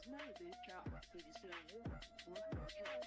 Neredeyken bilgisayarı vururken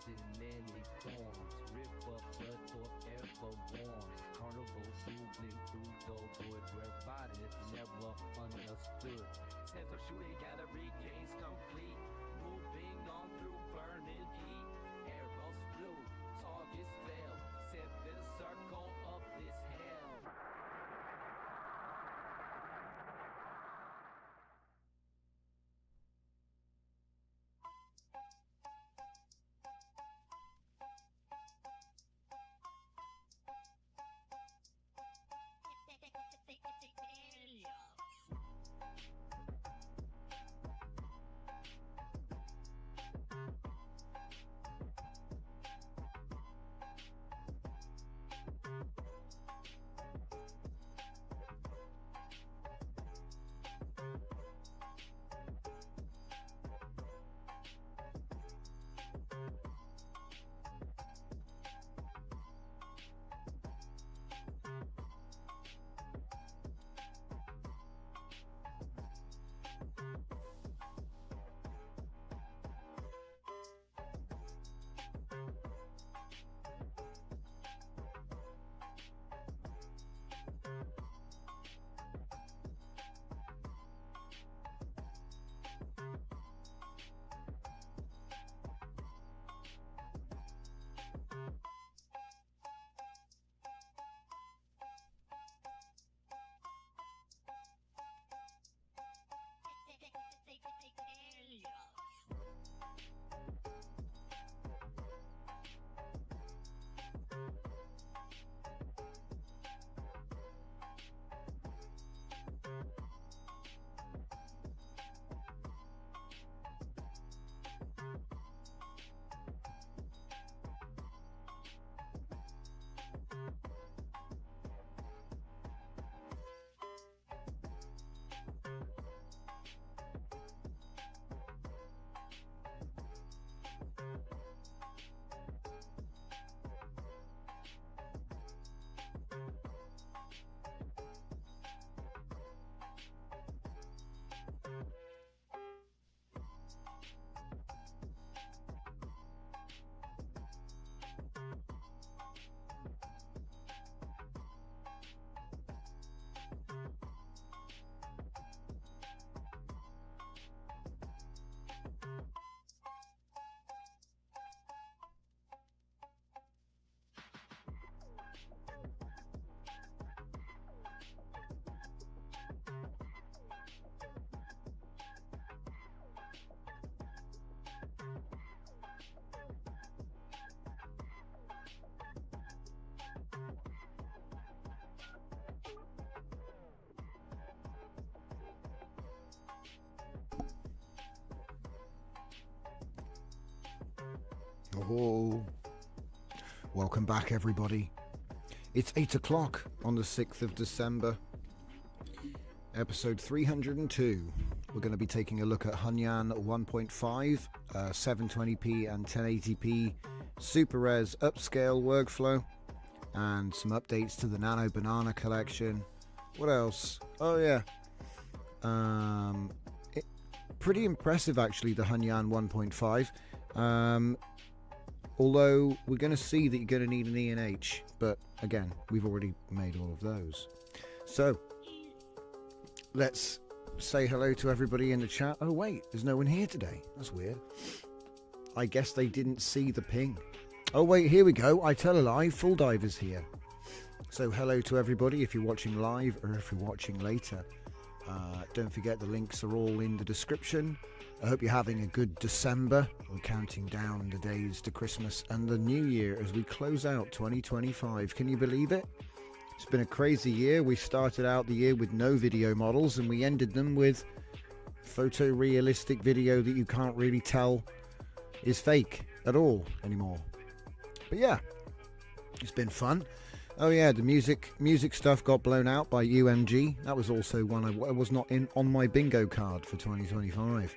comes in many forms. Rip up blood forever warms. Carnival moving through the wood where bodies never understood. Sense of shooting gallery gains complete. Moving on through burning heat. Arrows flew, targets fell. Set the circle of this hell. Oh, welcome back, everybody. It's 8 o'clock on the 6th of December, episode 302. We're going to be taking a look at Hunyuan 1.5, 720p and 1080p super res upscale workflow, and some updates to the Nano Banana collection. What else? Oh yeah, pretty impressive actually, the Hunyuan 1.5. Although we're going to see that you're going to need an E&H, but again, we've already made all of those. So let's say hello to everybody in the chat. Oh wait, there's no one here today. That's weird. I guess they didn't see the ping. Oh wait, here we go. I tell a lie, Full Dive is here. So hello to everybody if you're watching live or if you're watching later. Don't forget the links are all in the description. I hope you're having a good December. We're counting down the days to Christmas and the New Year as we close out 2025. Can you believe it? It's been a crazy year. We started out the year with no video models and we ended them with photorealistic video that you can't really tell is fake at all anymore. But yeah, it's been fun. Oh yeah, the music stuff got blown out by UMG. That was also one I was not in on my bingo card for 2025.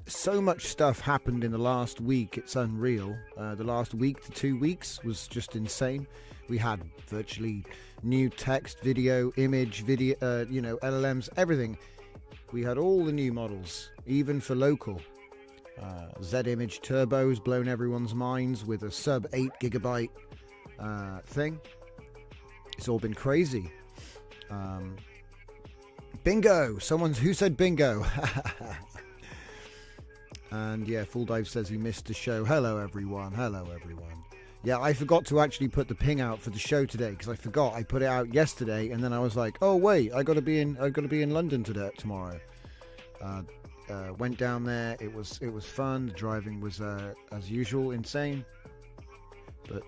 So much stuff happened in the last week, it's unreal. The last week to 2 weeks was just insane. We had virtually new text, video, image, video, LLMs, everything. We had all the new models, even for local. Z-Image Turbo's blown everyone's minds with a sub 8 gigabyte thing. It's all been crazy. Bingo! Who said bingo? And yeah, Full Dive says he missed the show. Hello everyone. Yeah, I forgot to actually put the ping out for the show today because I forgot. I put it out yesterday, and then I was like, "Oh wait, I got to be in London tomorrow." Went down there. It was fun. The driving was as usual insane, but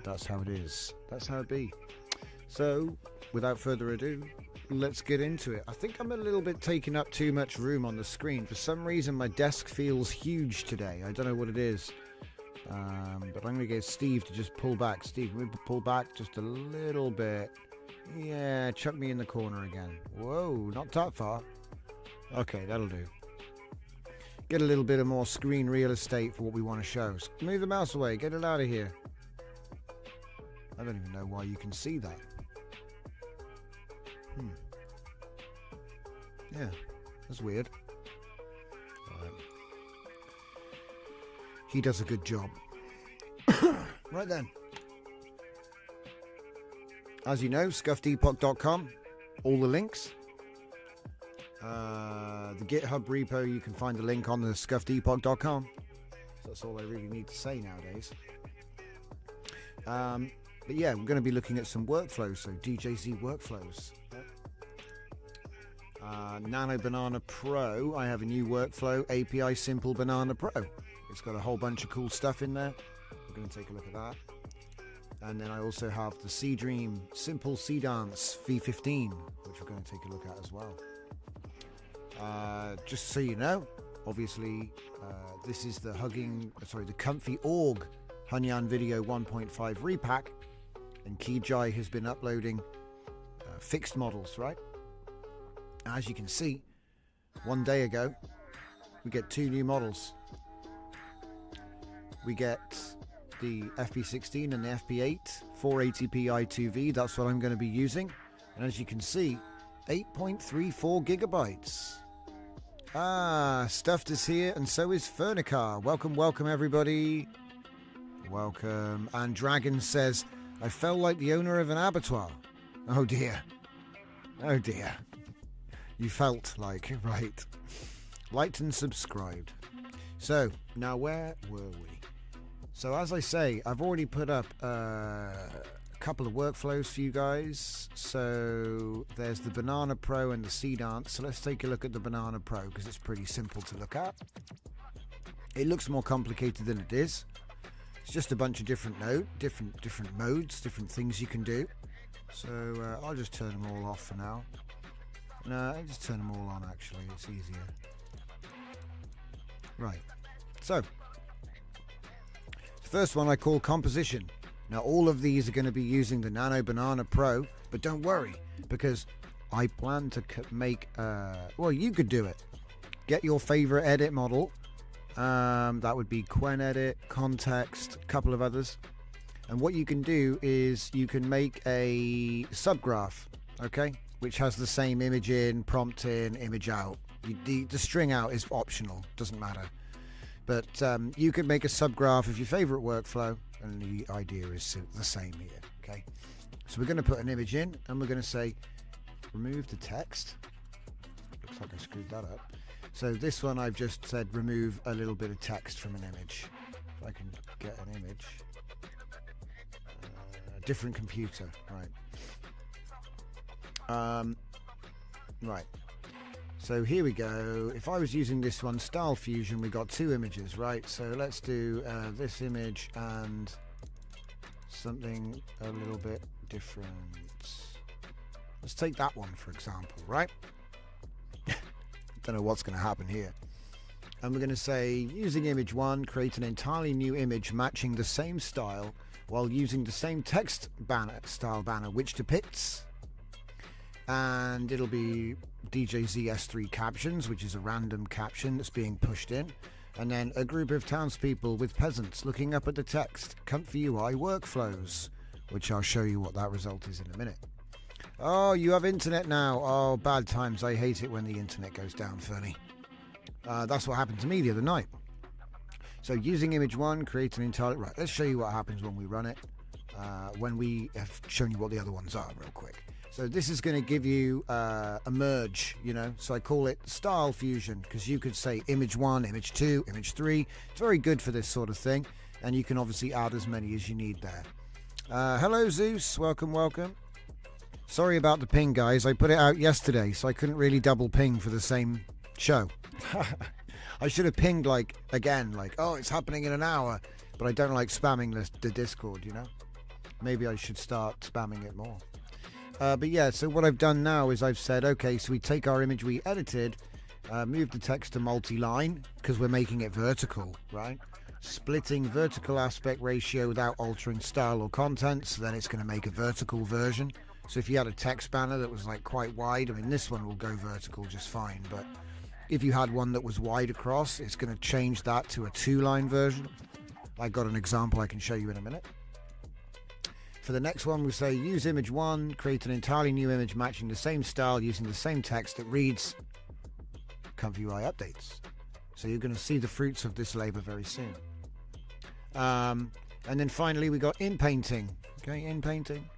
that's how it is. That's how it be. So, without further ado, let's get into it. I think I'm a little bit taking up too much room on the screen. For some reason, my desk feels huge today. I don't know what it is. But I'm going to get Steve to just pull back. Steve, can we pull back just a little bit? Yeah, chuck me in the corner again. Whoa, not that far. Okay, that'll do. Get a little bit of more screen real estate for what we want to show. Move the mouse away. Get it out of here. I don't even know why you can see that. Yeah, that's weird. He does a good job. Right then. As you know, scuffedepoch.com. All the links. The GitHub repo, you can find the link on the scuffedepoch.com. That's all I really need to say nowadays. But yeah, we're going to be looking at some workflows, so DJZ workflows. Nano Banana Pro, I have a new workflow, API Simple Banana Pro. It's got a whole bunch of cool stuff in there. We're going to take a look at that. And then I also have the C-Dream Simple C-Dance V15, which we're going to take a look at as well. Just so you know, obviously, this is the Comfy Org Hunyuan Video 1.5 repack, and Kijai has been uploading fixed models, right? As you can see, one day ago, we get 2 new models. We get the FP16 and the FP8 480p i2V. That's what I'm going to be using. And as you can see, 8.34 gigabytes. Stuffed is here, and so is Furnicar. Welcome, everybody. Welcome. And Dragon says, I felt like the owner of an abattoir. Oh dear. You felt like, right. Liked and subscribed. So, now where were we? So as I say, I've already put up a couple of workflows for you guys. So there's the Banana Pro and the C-Dance. So let's take a look at the Banana Pro because it's pretty simple to look at. It looks more complicated than it is. It's just a bunch of different modes, different things you can do. So I'll just turn them all off for now. No, I'll just turn them all on actually, it's easier. Right, so the first one I call composition. Now all of these are going to be using the Nano Banana Pro, but don't worry, because I plan to make, well, you could do it. Get your favorite edit model. That would be Quen Edit, Context, a couple of others. And what you can do is you can make a subgraph, okay, which has the same image in, prompt in, image out. The string out is optional, doesn't matter. But you could make a subgraph of your favorite workflow, and the idea is the same here, okay? So we're going to put an image in, and we're going to say, remove the text. Looks like I screwed that up. So this one I've just said, remove a little bit of text from an image. If I can get an image. Different computer, right. Right. So here we go. If I was using this one, Style Fusion, we got 2 images, right? So let's do this image and something a little bit different. Let's take that one, for example, right? Don't know what's going to happen here. And we're going to say, using image 1, create an entirely new image matching the same style while using the same text style banner, which depicts, and it'll be DJZS3 captions, which is a random caption that's being pushed in, and then a group of townspeople with peasants looking up at the text, Comfy UI workflows, which I'll show you what that result is in a minute. Oh, you have internet now. Oh, bad times. I hate it when the internet goes down, Fernie. That's what happened to me the other night. So using image 1, create an entire... Right, let's show you what happens when we run it. When we have shown you what the other ones are real quick. So this is going to give you a merge, you know. So I call it style fusion, because you could say image 1, image 2, image 3. It's very good for this sort of thing. And you can obviously add as many as you need there. Hello, Zeus. Welcome, welcome. Sorry about the ping, guys. I put it out yesterday, so I couldn't really double ping for the same show. I should have pinged, like, again, like, oh, it's happening in an hour. But I don't like spamming the Discord, you know. Maybe I should start spamming it more. But yeah, so what I've done now is I've said, okay, so we take our image we edited, move the text to multi-line, because we're making it vertical, right? Splitting vertical aspect ratio without altering style or content, so then it's going to make a vertical version. So if you had a text banner that was like quite wide, I mean this one will go vertical just fine, but if you had one that was wide across, it's going to change that to a 2-line version. I got an example I can show you in a minute. For the next one, we say use image 1, create an entirely new image matching the same style using the same text that reads Comfy UI updates. So you're going to see the fruits of this labor very soon. And then finally we got in painting. Okay, in painting.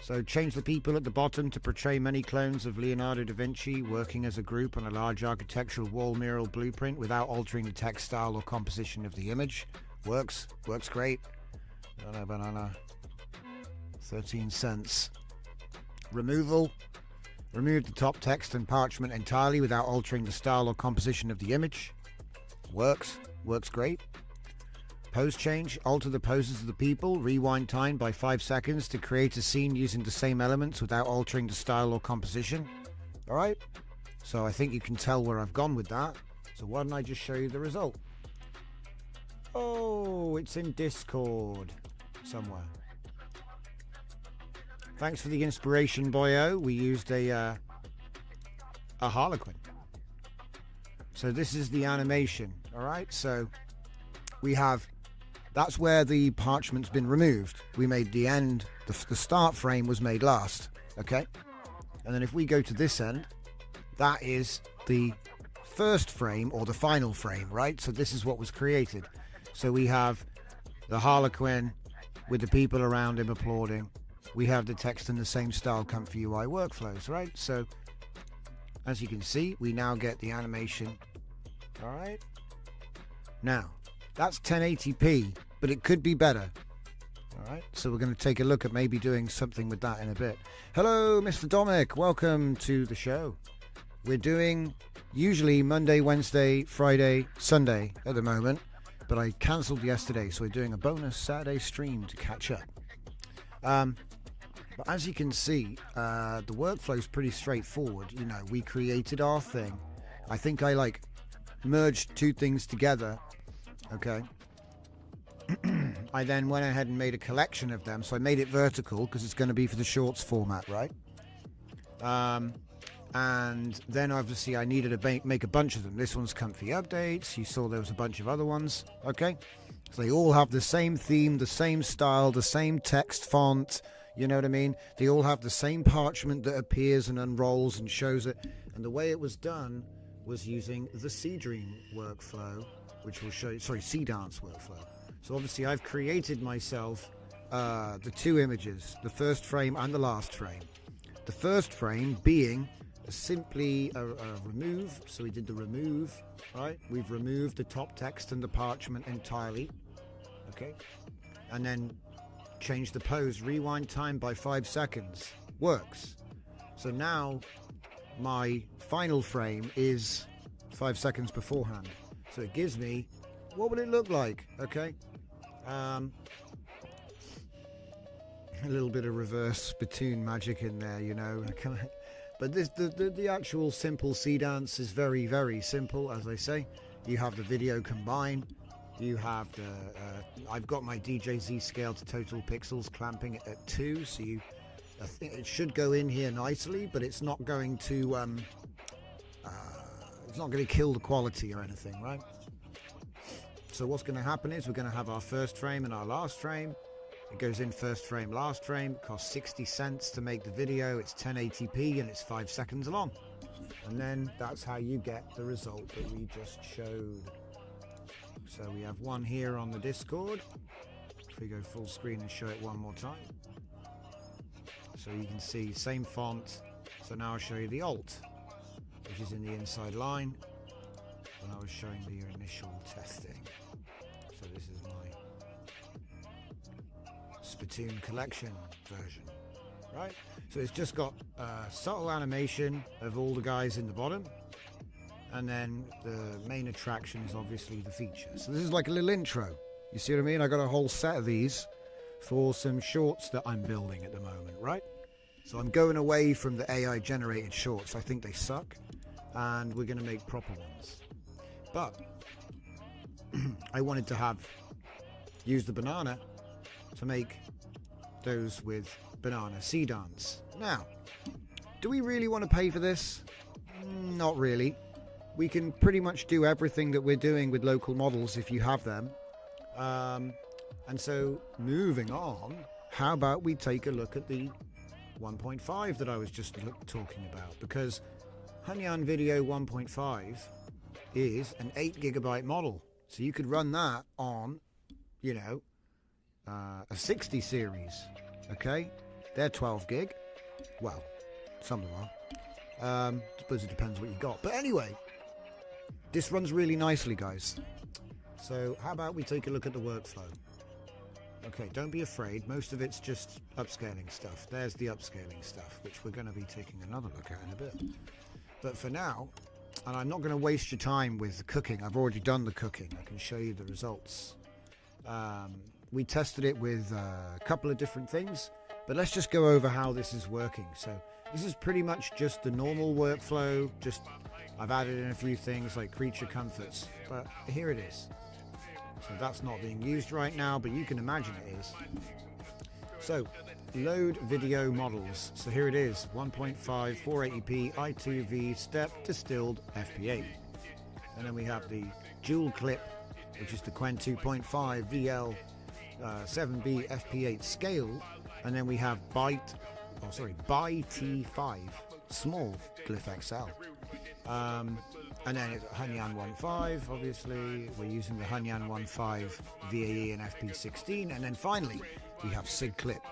So change the people at the bottom to portray many clones of Leonardo da Vinci working as a group on a large architectural wall mural blueprint without altering the text style or composition of the image. Works great. Banana. 13 cents. Removal. Remove the top text and parchment entirely without altering the style or composition of the image. Works great. Pose change. Alter the poses of the people. Rewind time by 5 seconds to create a scene using the same elements without altering the style or composition. Alright? So I think you can tell where I've gone with that. So why don't I just show you the result? Oh, it's in Discord somewhere. Thanks for the inspiration, boyo. We used a Harlequin. So this is the animation. Alright, so we have... That's where the parchment's been removed. We made the end, the start frame was made last, okay? And then if we go to this end, that is the first frame or the final frame, right? So this is what was created. So we have the Harlequin with the people around him applauding. We have the text in the same style, Comfy UI workflows, right? So as you can see, we now get the animation, all right? Now, that's 1080p, but it could be better. All right, so we're going to take a look at maybe doing something with that in a bit. Hello, Mr. Dominic. Welcome to the show. We're doing usually Monday, Wednesday, Friday, Sunday at the moment, but I cancelled yesterday, so we're doing a bonus Saturday stream to catch up. But as you can see, the workflow is pretty straightforward. You know, we created our thing. I think I like merged two things together. Okay. I then went ahead and made a collection of them. So I made it vertical because it's going to be for the shorts format, right? And then obviously I needed to make a bunch of them. This one's Comfy Updates. You saw there was a bunch of other ones. Okay. So they all have the same theme, the same style, the same text font. You know what I mean? They all have the same parchment that appears and unrolls and shows it. And the way it was done was using the Seedream workflow, which will show you, sorry, Seedance workflow. So obviously I've created myself the two images, the first frame and the last frame. The first frame being simply a remove. So we did the remove, right? We've removed the top text and the parchment entirely. Okay. And then change the pose, rewind time by 5 seconds. Works. So now my final frame is 5 seconds beforehand. So it gives me, what would it look like? Okay. A little bit of reverse spittoon magic in there, you know. But this, the actual simple Seedance is very, very simple, as I say. You have the video combine. You have the, I've got my DJZ scale to total pixels clamping it at 2, so you, I think it should go in here nicely, but it's not going to, it's not going to kill the quality or anything, right? So what's going to happen is we're going to have our first frame and our last frame. It goes in first frame, last frame. It costs 60 cents to make the video. It's 1080p and it's 5 seconds long. And then that's how you get the result that we just showed. So we have one here on the Discord. If we go full screen and show it one more time. So you can see same font. So now I'll show you the alt, which is in the inside line. And I was showing the initial testing. So this is my Spittoon collection version, right? So it's just got a subtle animation of all the guys in the bottom. And then the main attraction is obviously the feature. So this is like a little intro. You see what I mean? I got a whole set of these for some shorts that I'm building at the moment, right? So I'm going away from the AI generated shorts. I think they suck. And we're going to make proper ones. But I wanted to use the banana to make those with banana sea dance. Now, do we really want to pay for this? Not really. We can pretty much do everything that we're doing with local models if you have them. And so moving on, how about we take a look at the 1.5 that I was just talking about, because Hunyuan Video 1.5 is an 8GB model, so you could run that on, you know, a 60 series. Okay, they're 12 gig. Well, some of them are. Suppose it depends what you got. But anyway, this runs really nicely, guys. So how about we take a look at the workflow? Okay, don't be afraid. Most of it's just upscaling stuff. There's the upscaling stuff, which we're going to be taking another look at in a bit. But for now, and I'm not going to waste your time with the cooking. I've already done the cooking. I can show you the results. We tested it with a couple of different things, but let's just go over how this is working. So this is pretty much just the normal workflow. Just I've added in a few things like creature comforts, but here it is. So that's not being used right now, but you can imagine it is. So load video models. So here it is, 1.5 480p i2v step distilled FP8. And then we have the dual clip, which is the Quen 2.5 VL 7B FP8 scale. And then we have BY-T5 small Glyph XL. And then it's Hunyuan 1.5, obviously. We're using the Hunyuan 1.5 VAE and FP16. And then finally, we have SIG Clip,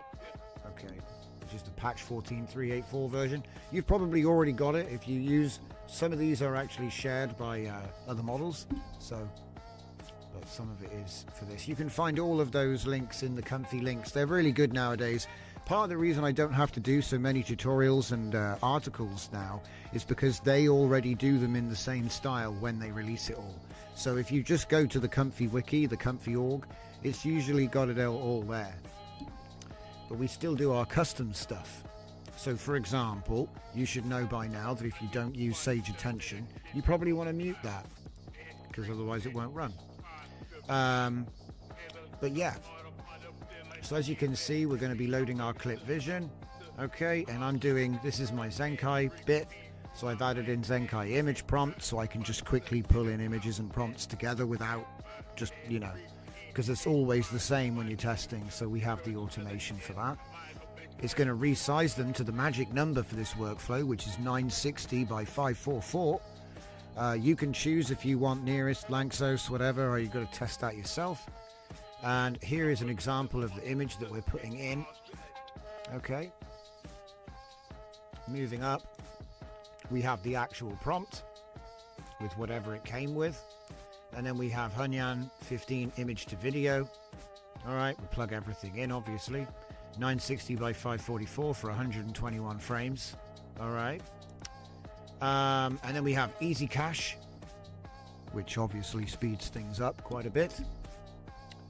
okay, which is the patch 14.384 version. You've probably already got it if you use. Some of these are actually shared by other models, so, but some of it is for this. You can find all of those links in the Comfy links. They're really good nowadays. Part of the reason I don't have to do so many tutorials and articles now is because they already do them in the same style when they release it all. So if you just go to the Comfy wiki, the Comfy org, it's usually got it all there. But we still do our custom stuff. So for example, you should know by now that if you don't use Sage Attention, you probably want to mute that, because otherwise it won't run. But yeah. So as you can see, we're going to be loading our clip vision. Okay, and I'm doing, this is my Zenkai bit. So I've added in Zenkai image prompt, so I can just quickly pull in images and prompts together without just, you know, because it's always the same when you're testing. So we have the automation for that. It's going to resize them to the magic number for this workflow, which is 960 by 544. You can choose if you want nearest, Lanxos, whatever, or you've got to test that yourself. And here is an example of the image that we're putting in. Okay. Moving up, we have the actual prompt with whatever it came with. And then we have Hunyuan 15 image to video. All right, we plug everything in, obviously. 960 by 544 for 121 frames. All right. And then we have Easy Cache, which obviously speeds things up quite a bit.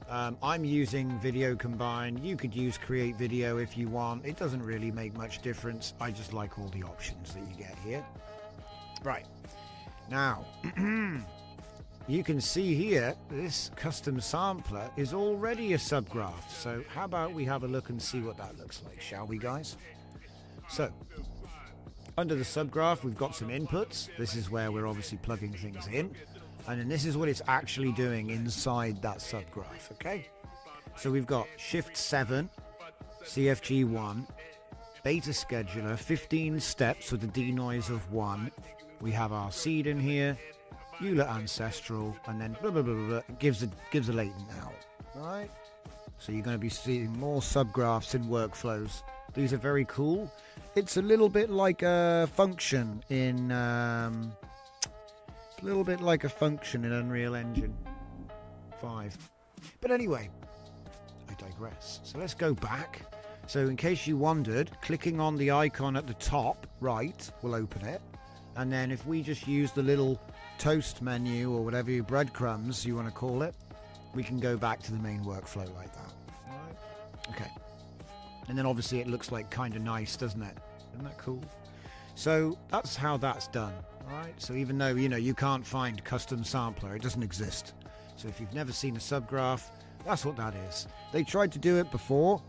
I'm using Video Combine. You could use Create Video if you want. It doesn't really make much difference. I just like all the options that you get here. Right. Now, you can see here, this custom sampler is already a subgraph. So how about we have a look and see what that looks like, shall we, guys? So, under the subgraph, we've got some inputs. This is where we're obviously plugging things in. And then this is what it's actually doing inside that subgraph, okay? So we've got Shift 7, CFG 1, Beta Scheduler, 15 steps with a denoise of 1. We have our seed in here. EULA ancestral, and then blah blah blah blah, blah. It gives a latent out. Right. So you're going to be seeing more subgraphs in workflows. These are very cool. It's a little bit like a function in Unreal Engine 5. But anyway, I digress. So let's go back. So in case you wondered, clicking on the icon at the top right will open it. And then if we just use the little toast menu or whatever your breadcrumbs you want to call it, we can go back to the main workflow like that. All right. Okay. And then obviously it looks like kind of nice, doesn't it? Isn't that cool? So that's how that's done. All right. So even though, you can't find custom sampler, it doesn't exist. So if you've never seen a subgraph, that's what that is. They tried to do it before,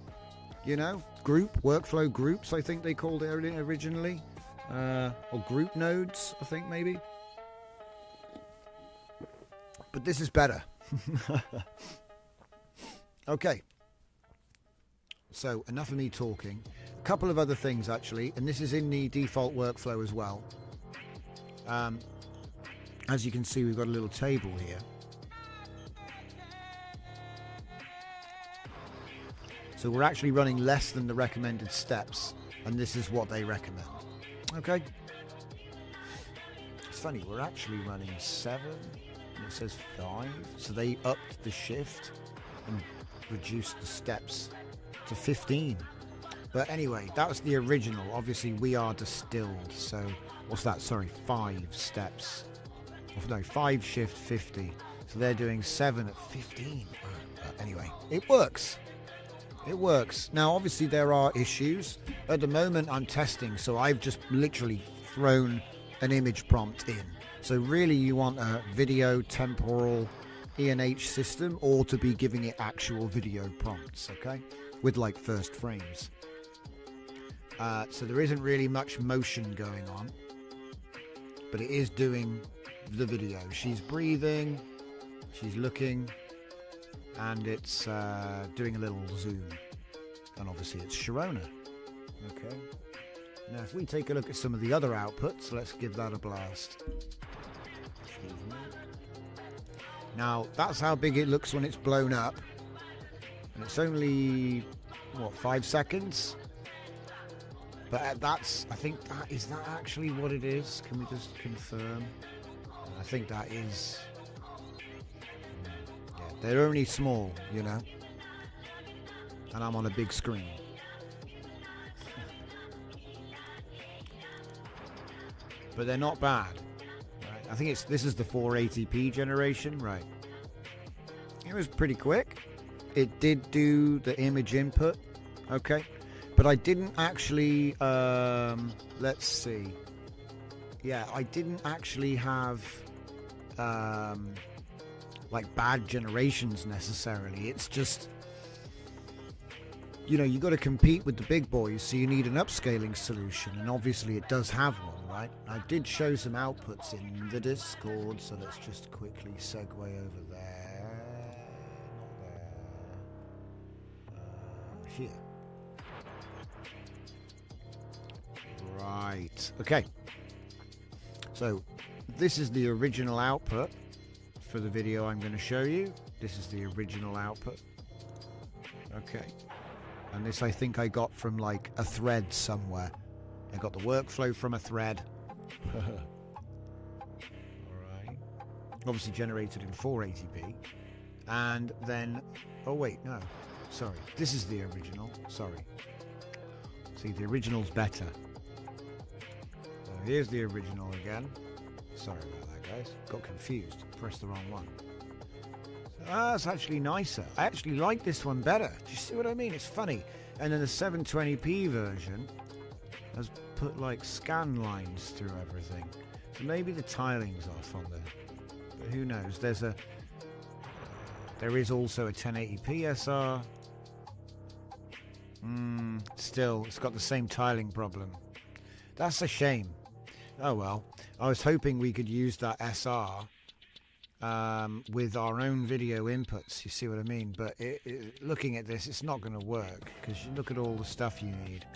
workflow groups, I think they called it originally. Or group nodes, I think maybe. But this is better. Okay. So enough of me talking. A couple of other things actually, and this is in the default workflow as well. As you can see, we've got a little table here. So we're actually running less than the recommended steps, and this is what they recommend. Okay. It's funny, we're actually running 7, and it says 5. So they upped the shift and reduced the steps to 15. But anyway, that was the original. Obviously, we are distilled. So what's that? Sorry, 5 steps. No, 5 shift 50. So they're doing 7 at 15. Anyway, it works. It works. Now, obviously, there are issues. At the moment, I'm testing, so I've just literally thrown an image prompt in. So really, you want a video temporal ENH system, or to be giving it actual video prompts, okay? With like first frames. So there isn't really much motion going on, but it is doing the video. She's breathing, she's looking, and it's doing a little zoom. And obviously it's Sharona. Okay. Now if we take a look at some of the other outputs, let's give that a blast. Now that's how big it looks when it's blown up. And it's only, 5 seconds? But I think is that actually what it is? Can we just confirm? I think that is. Yeah, they're only small, and I'm on a big screen. But they're not bad. Right? I think this is the 480p generation, right? It was pretty quick. It did do the image input, okay, but I didn't actually. Let's see. Yeah, I didn't actually have like bad generations necessarily. It's just. You got to compete with the big boys, so you need an upscaling solution, and obviously it does have one, right? I did show some outputs in the Discord, so let's just quickly segue over there. Not there. Here. Right. Okay. So, this is the original output for the video I'm going to show you. This is the original output. Okay. And this I think I got from like a thread somewhere. I got the workflow from a thread. Alright. Obviously generated in 480p. And then, oh wait, no. Sorry. This is the original. Sorry. See, the original's better. So here's the original again. Sorry about that, guys. Got confused. Pressed the wrong one. That's actually nicer. I actually like this one better. Do you see what I mean? It's funny. And then the 720p version has put like scan lines through everything. So maybe the tiling's off on there. But who knows? There is also a 1080p SR. Still, it's got the same tiling problem. That's a shame. Oh well. I was hoping we could use that SR with our own video inputs, you see what I mean? But looking at this, it's not going to work, because you look at all the stuff you need.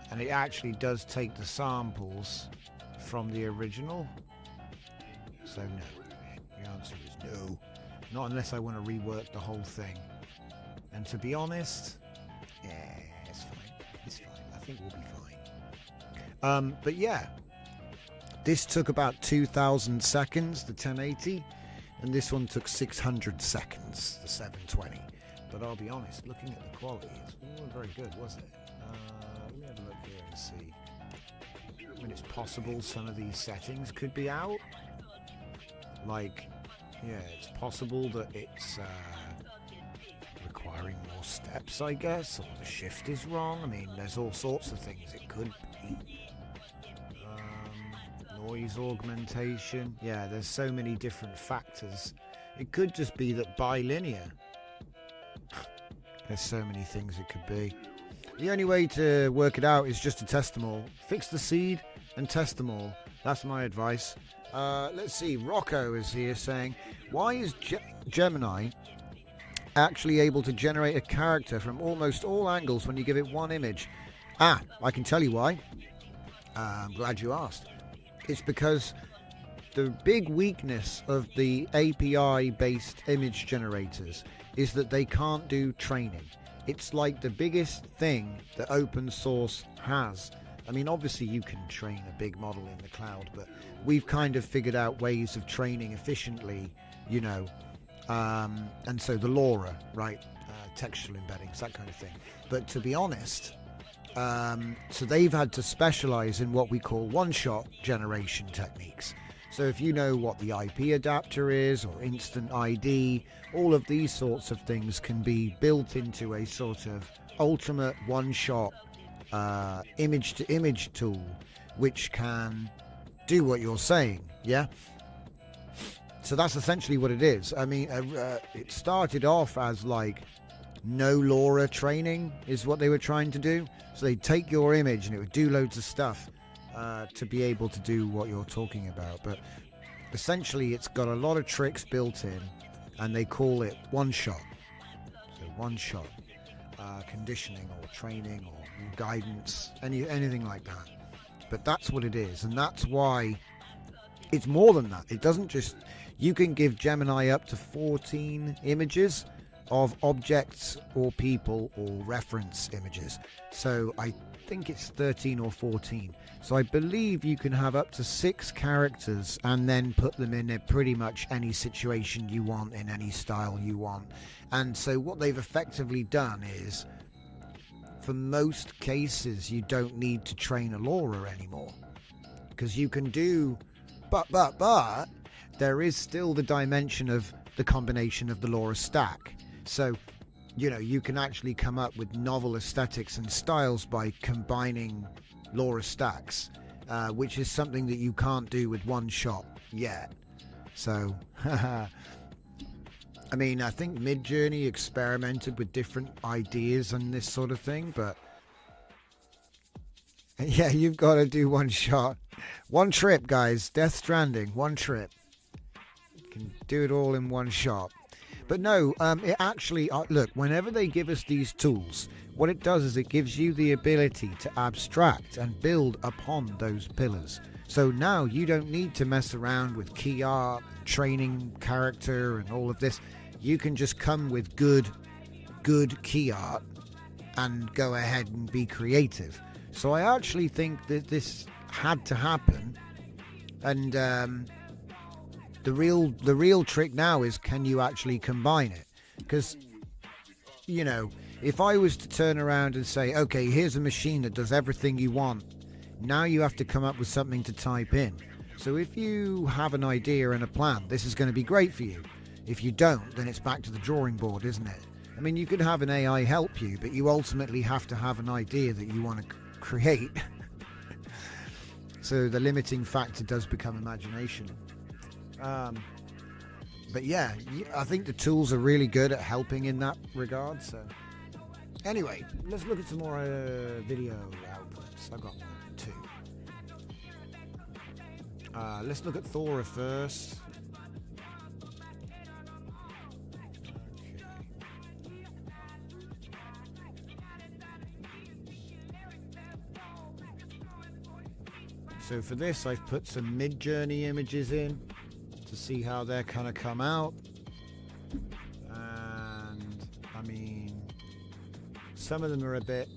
And it actually does take the samples from the original. So no. The answer is no. Not unless I want to rework the whole thing. And to be honest, yeah, it's fine. It's fine. I think we'll be fine. But yeah, this took about 2,000 seconds, the 1080, and this one took 600 seconds, the 720. But I'll be honest, looking at the quality, it wasn't very good, was it? Let me have a look here and see. I mean, it's possible some of these settings could be out. Like, yeah, it's possible that it's requiring more steps, I guess, or the shift is wrong. I mean, there's all sorts of things it could be. Noise augmentation. Yeah, there's so many different factors. It could just be that bilinear. There's so many things it could be. The only way to work it out is just to test them all. Fix the seed and test them all. That's my advice. Let's see. Rocco is here saying, why is Gemini actually able to generate a character from almost all angles when you give it one image? I can tell you why. I'm glad you asked. It's because the big weakness of the API-based image generators is that they can't do training. It's like the biggest thing that open source has. I mean, obviously you can train a big model in the cloud, but we've kind of figured out ways of training efficiently, you know, and so the LoRa, right, textual embeddings, that kind of thing. But to be honest, so they've had to specialize in what we call one-shot generation techniques. So if you know what the IP adapter is, or instant ID, all of these sorts of things can be built into a sort of ultimate one-shot image-to-image tool, which can do what you're saying, yeah? So that's essentially what it is. I mean, it started off as like no LoRa training is what they were trying to do. So they'd take your image and it would do loads of stuff to be able to do what you're talking about. But essentially it's got a lot of tricks built in, and they call it one shot. So one shot conditioning or training or guidance, anything like that. But that's what it is, and that's why it's more than that. It doesn't just, you can give Gemini up to 14 images of objects or people or reference images. So I think it's 13 or 14. So I believe you can have up to 6 characters and then put them in pretty much any situation you want, in any style you want. And so what they've effectively done is, for most cases, you don't need to train a LoRa anymore, because you can do, but there is still the dimension of the combination of the LoRa stack. So, you know, you can actually come up with novel aesthetics and styles by combining LoRa stacks, which is something that you can't do with one shot yet. So, I mean, I think Midjourney experimented with different ideas and this sort of thing, but yeah, you've got to do one shot. One trip, guys. Death Stranding, one trip. You can do it all in one shot. But no, it actually, look, whenever they give us these tools, what it does is it gives you the ability to abstract and build upon those pillars. So now you don't need to mess around with key art, training character and all of this. You can just come with good key art and go ahead and be creative. So I actually think that this had to happen, and the real trick now is, can you actually combine it? Because, you know, if I was to turn around and say, okay, here's a machine that does everything you want, now you have to come up with something to type in. So if you have an idea and a plan, this is going to be great for you. If you don't, then it's back to the drawing board, isn't it? I mean, you could have an AI help you, but you ultimately have to have an idea that you want to create. So the limiting factor does become imagination. But yeah, I think the tools are really good at helping in that regard. So anyway, let's look at some more video outputs. I've got 2. Let's look at Thora first. So for this, I've put some Midjourney images in. to see how they're kind of come out. And I mean, some of them are a bit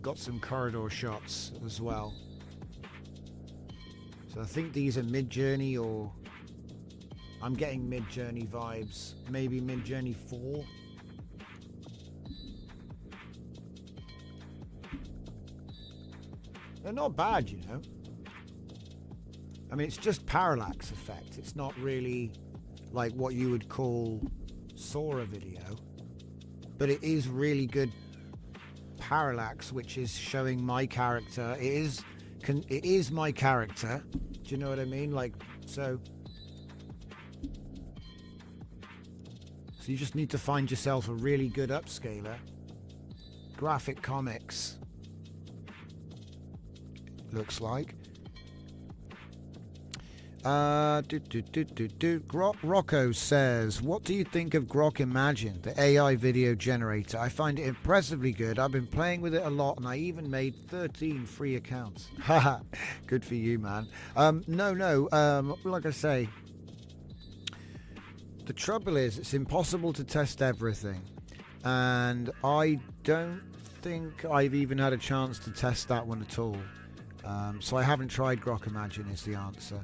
got some corridor shots as well. So I think these are Mid-Journey, or I'm getting Mid-Journey vibes, maybe Mid-Journey 4. They're not bad, you know. I mean, it's just parallax effect. It's not really like what you would call Sora video, but it is really good parallax, which is showing my character. It is my character. Do you know what I mean? Like, so you just need to find yourself a really good upscaler. Graphic Comics, looks like. Rocco says, what do you think of Grok Imagine, the AI video generator? I find it impressively good. I've been playing with it a lot, and I even made 13 free accounts. Haha, good for you, man. Like I say, the trouble is it's impossible to test everything, and I don't think I've even had a chance to test that one at all. So I haven't tried Grok Imagine is the answer.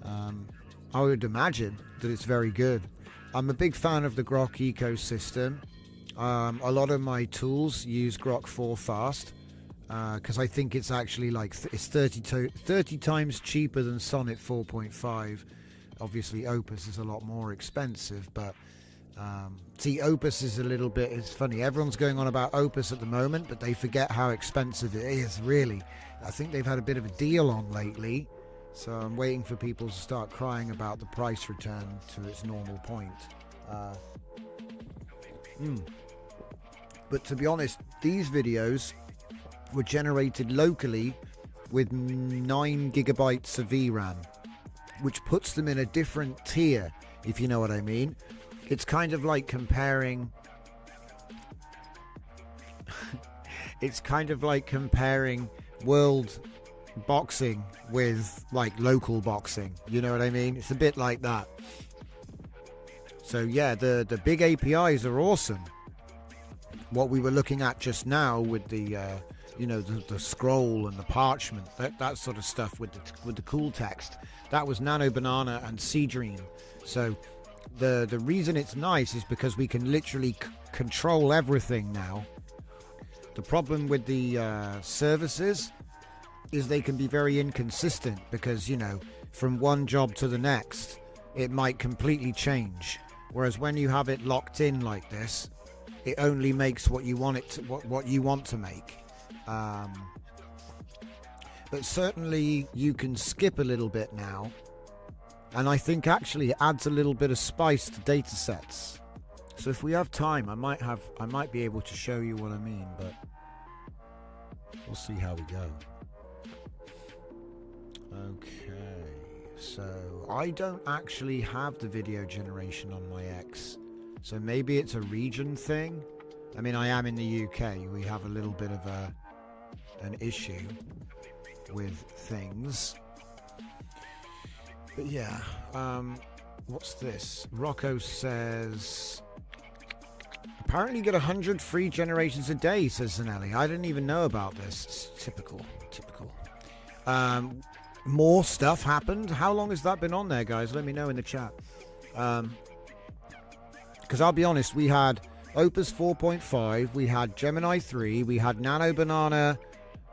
I would imagine that it's very good. I'm a big fan of the Grok ecosystem. A lot of my tools use Grok 4 Fast because I think it's actually like it's 30 times cheaper than Sonnet 4.5. Obviously Opus is a lot more expensive, but see, Opus is a little bit, it's funny, everyone's going on about Opus at the moment, but they forget how expensive it is, really. I think they've had a bit of a deal on lately, so I'm waiting for people to start crying about the price return to its normal point. But to be honest, these videos were generated locally with 9 gigabytes of VRAM, which puts them in a different tier, if you know what I mean. It's kind of like comparing it's kind of like comparing world boxing with like local boxing, you know what I mean? It's a bit like that. So yeah, the big APIs are awesome. What we were looking at just now with the the scroll and the parchment, that sort of stuff with the cool text, that was Nano Banana and Seedream. So the reason it's nice is because we can literally control everything now. The problem with the services is they can be very inconsistent because, you know, from one job to the next it might completely change, whereas when you have it locked in like this, it only makes what you want it to, what you want to make. But certainly you can skip a little bit now, and I think actually it adds a little bit of spice to data sets. So if we have time, I might be able to show you what I mean, but we'll see how we go. Okay, so I don't actually have the video generation on my X, so maybe it's a region thing. I mean, I am in the UK. We have a little bit of an issue with things. But yeah, what's this? Rocco says, apparently you get 100 free generations a day, says Zanelli. I didn't even know about this. It's typical. More stuff happened. How long has that been on there, guys? Let me know in the chat. Because I'll be honest, we had Opus 4.5, we had Gemini 3, we had Nano Banana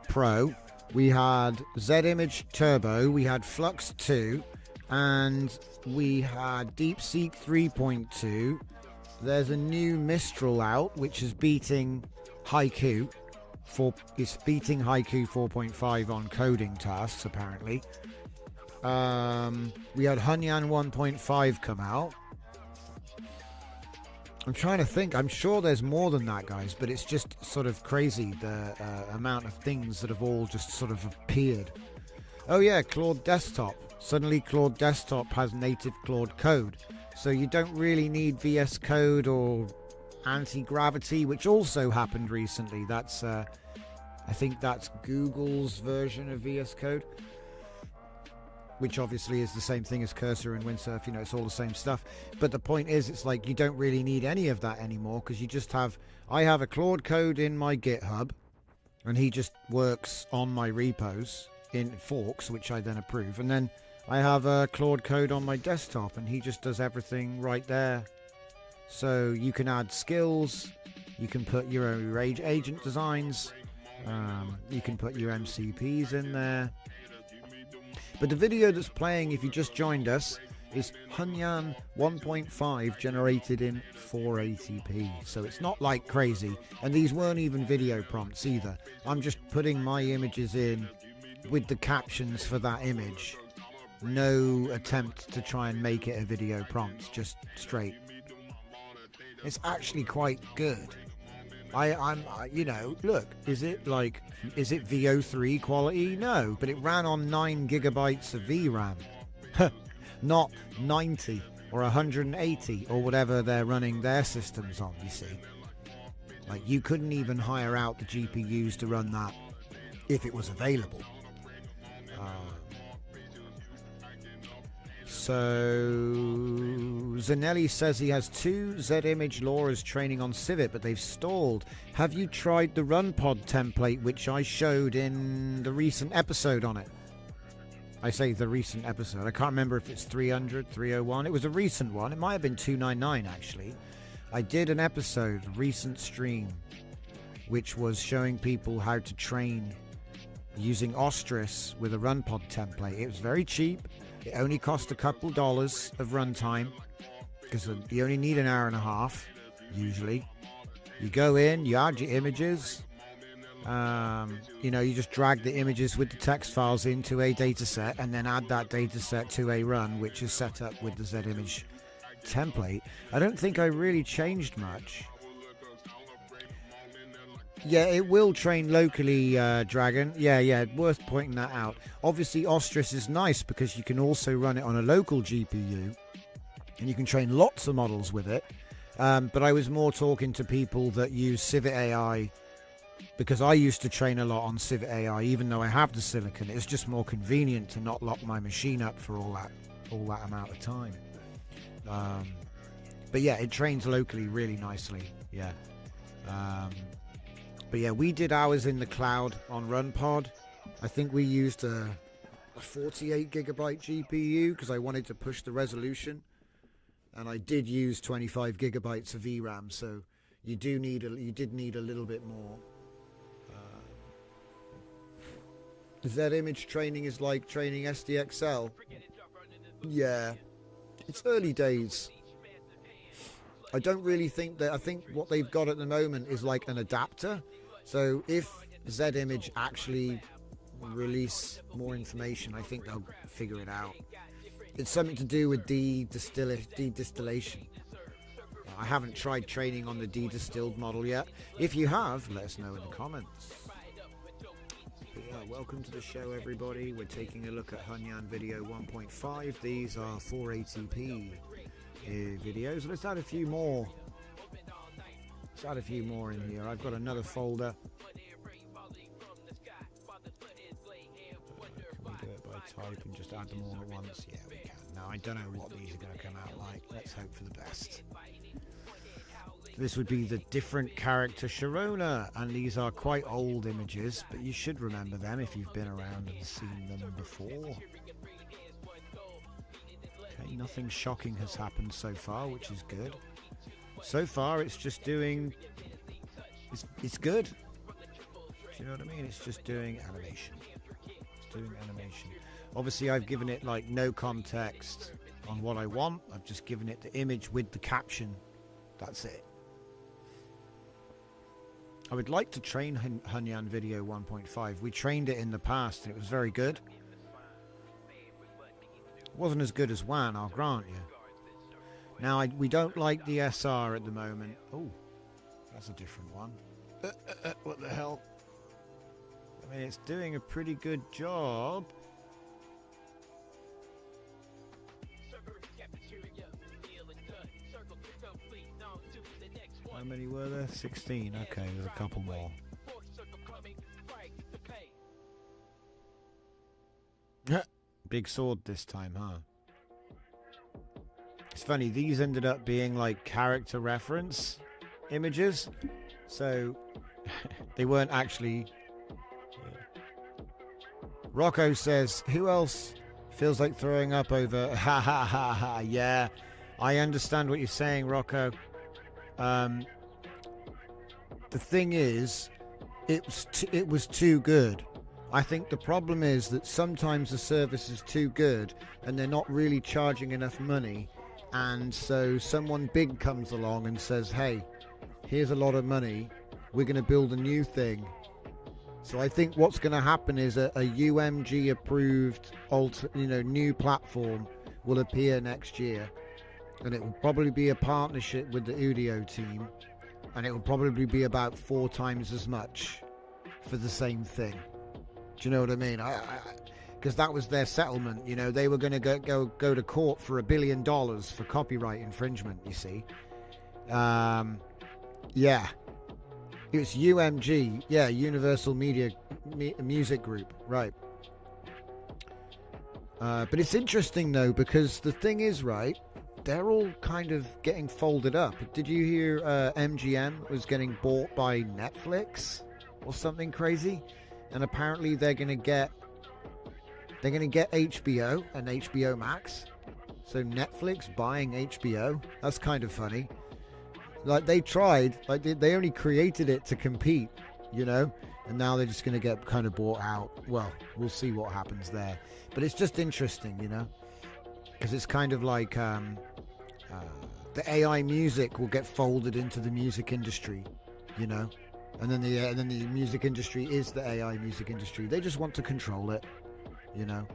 Pro, we had Z-Image Turbo, we had Flux 2, and we had DeepSeek 3.2. There's a new Mistral out, which is beating Haiku. It's beating Haiku 4.5 on coding tasks, apparently. We had Hunyuan 1.5 come out. I'm trying to think. I'm sure there's more than that, guys, but it's just sort of crazy, the amount of things that have all just sort of appeared. Oh yeah, Claude Desktop. Suddenly Claude Desktop has native Claude code. So you don't really need VS Code or anti-gravity, which also happened recently. That's I think that's Google's version of VS Code. which obviously is the same thing as cursor and windsurf. You know, it's all the same stuff. But the point is, it's like you don't really need any of that anymore, because you just have, I have a Claude code in my GitHub, and he just works on my repos in forks, which I then approve. And then I have a Claude code on my desktop, and he just does everything right there. So you can add skills, you can put your own agent designs, you can put your MCPs in there. But the video that's playing, if you just joined us, is Hunyuan 1.5 generated in 480p. So it's not like crazy. And these weren't even video prompts either. I'm just putting my images in with the captions for that image. No attempt to try and make it a video prompt, just straight. It's actually quite good. I'm you know, look, is it VO3 quality? No, but it ran on 9 gigabytes of VRAM. Not 90 or 180 or whatever they're running their systems on, you see. Like, you couldn't even hire out the GPUs to run that if it was available. So Zanelli says he has 2 Z-Image LoRa's training on Civet, but they've stalled. Have you tried the RunPod template, which I showed in the recent episode on it? I say the recent episode. I can't remember if it's 300, 301. It was a recent one. It might have been 299, actually. I did an episode, a recent stream, which was showing people how to train using Ostris with a RunPod template. It was very cheap. It only cost a couple dollars of runtime, because you only need an hour and a half, usually. You go in, you add your images. You know, you just drag the images with the text files into a data set, and then add that data set to a run, which is set up with the Z-Image template. I don't think I really changed much. Yeah, it will train locally, Dragon. Yeah, worth pointing that out. Obviously, Ostris is nice because you can also run it on a local GPU, and you can train lots of models with it. But I was more talking to people that use Civet AI, because I used to train a lot on Civet AI, even though I have the silicon. It's just more convenient to not lock my machine up for all that amount of time. But yeah, it trains locally really nicely. Yeah. But yeah, we did ours in the cloud on RunPod. I think we used a 48 gigabyte GPU because I wanted to push the resolution, and I did use 25 gigabytes of VRAM. So you did need a little bit more. Z-Image training is like training SDXL. Yeah, it's early days. I don't really think that. I think what they've got at the moment is like an adapter. So if Z-Image actually release more information, I think they'll figure it out. It's something to do with de-distillation. I haven't tried training on the de-distilled model yet. If you have, let us know in the comments. But yeah, welcome to the show, everybody. We're taking a look at Hunyuan Video 1.5. These are 480p videos. Let's add a few more. Let's add a few more in here. I've got another folder. Can we do it by type and just add them all at once? Yeah, we can. Now, I don't know what these are going to come out like. Let's hope for the best. This would be the different character Sharona, and these are quite old images, but you should remember them if you've been around and seen them before. Okay, nothing shocking has happened so far, which is good. So far, it's just doing... It's good. Do you know what I mean? It's just doing animation. It's doing animation. Obviously, I've given it, like, no context on what I want. I've just given it the image with the caption. That's it. I would like to train Hunyuan Video 1.5. We trained it in the past, and it was very good. It wasn't as good as WAN, I'll grant you. Now, we don't like the SR at the moment. Oh, that's a different one. What the hell? I mean, it's doing a pretty good job. How many were there? 16. Okay, there's a couple more. Big sword this time, huh? It's funny, these ended up being like character reference images, so they weren't actually. Rocco says, who else feels like throwing up over? Ha ha ha ha. Yeah, I understand what you're saying, Rocco. The thing is, it was too good. I think the problem is that sometimes the service is too good and they're not really charging enough money, and so someone big comes along and says, hey, here's a lot of money, we're going to build a new thing. So I think what's going to happen is a UMG approved new platform will appear next year, and it will probably be a partnership with the Udio team, and it will probably be about 4 times as much for the same thing. Do you know what I mean? Because that was their settlement. You know, they were going to go to court for $1 billion for copyright infringement. You see, yeah, it's UMG. Yeah, Universal Music Group, right? But it's interesting though, because the thing is, right, they're all kind of getting folded up. Did you hear MGM was getting bought by Netflix or something crazy? And apparently they're gonna get HBO and HBO Max. So Netflix buying HBO. That's kind of funny. Like they tried, like they only created it to compete, you know, and now they're just gonna get kind of bought out. Well, we'll see what happens there. But it's just interesting, you know, because it's kind of like the AI music will get folded into the music industry, you know. And then the music industry is the AI music industry. They just want to control it, you know.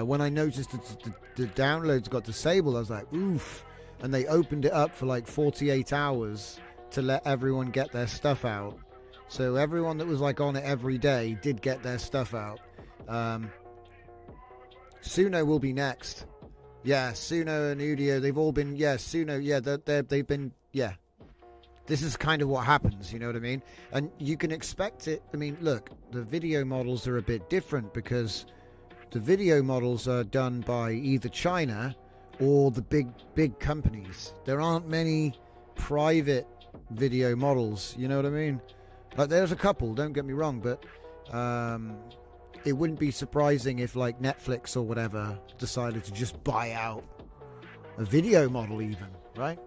When I noticed that the downloads got disabled, I was like, oof. And they opened it up for like 48 hours to let everyone get their stuff out. So everyone that was like on it every day did get their stuff out. Suno will be next. Yeah, Suno and Udio, they've all been, yeah, Suno, yeah, they've been, yeah. This is kind of what happens, you know what I mean? And you can expect it. I mean, look, the video models are a bit different because the video models are done by either China or the big companies. There aren't many private video models, you know what I mean? Like, there's a couple, don't get me wrong, but it wouldn't be surprising if, like, Netflix or whatever decided to just buy out a video model even, right?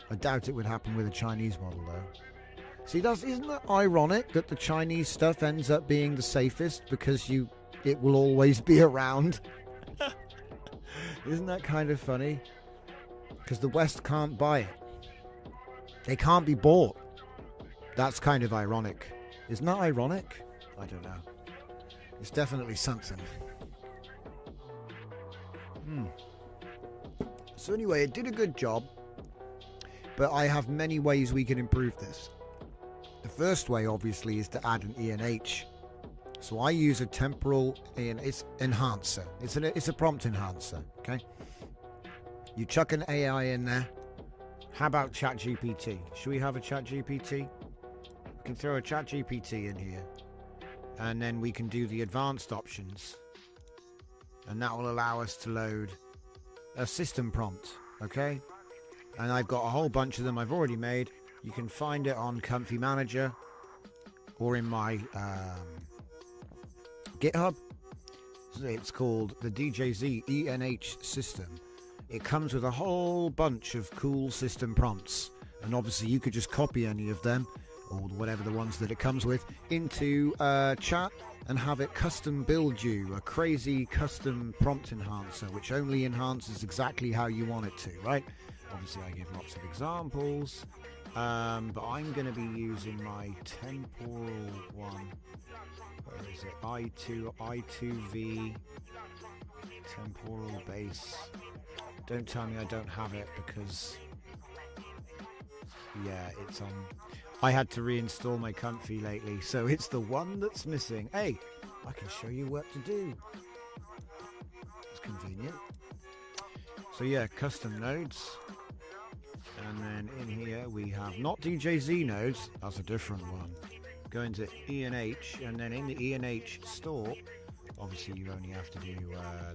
I doubt it would happen with a Chinese model, though. See, isn't that ironic that the Chinese stuff ends up being the safest because it will always be around? Isn't that kind of funny? Because the West can't buy it. They can't be bought. That's kind of ironic. Isn't that ironic? I don't know. It's definitely something. So anyway, it did a good job. But I have many ways we can improve this. The first way, obviously, is to add an ENH. So I use a temporal enhancer. It's a prompt enhancer, okay? You chuck an AI in there. How about ChatGPT? Should we have a ChatGPT? We can throw a ChatGPT in here. And then we can do the advanced options. And that will allow us to load a system prompt, okay? And I've got a whole bunch of them I've already made. You can find it on Comfy Manager or in my GitHub. It's called the DJZ ENH system. It comes with a whole bunch of cool system prompts. And obviously you could just copy any of them, or whatever the ones that it comes with, into chat and have it custom build you a crazy custom prompt enhancer, which only enhances exactly how you want it to, right? Obviously I give lots of examples, but I'm going to be using my temporal one. Where is it? I2V temporal base. Don't tell me I don't have it, because yeah, it's on. I had to reinstall my Comfy lately, so it's the one that's missing. Hey, I can show you what to do. It's convenient. So yeah, custom nodes. And then in here we have not DJZ nodes, that's a different one. Go into ENH, and then in the ENH store Obviously, you only have to do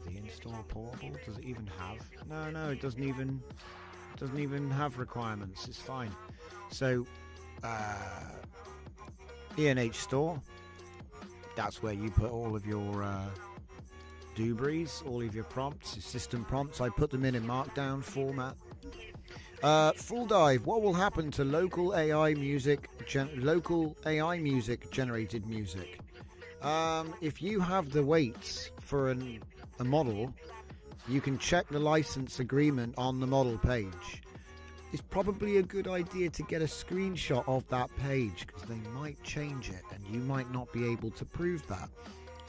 the install portal. Does it even have? No, it doesn't even have requirements. It's fine. So, ENH store. That's where you put all of your doobies, all of your prompts, your system prompts. I put them in Markdown format. Full dive. What will happen to local AI music generated music? If you have the weights for a model, you can check the license agreement on the model page. It's probably a good idea to get a screenshot of that page because they might change it and you might not be able to prove that.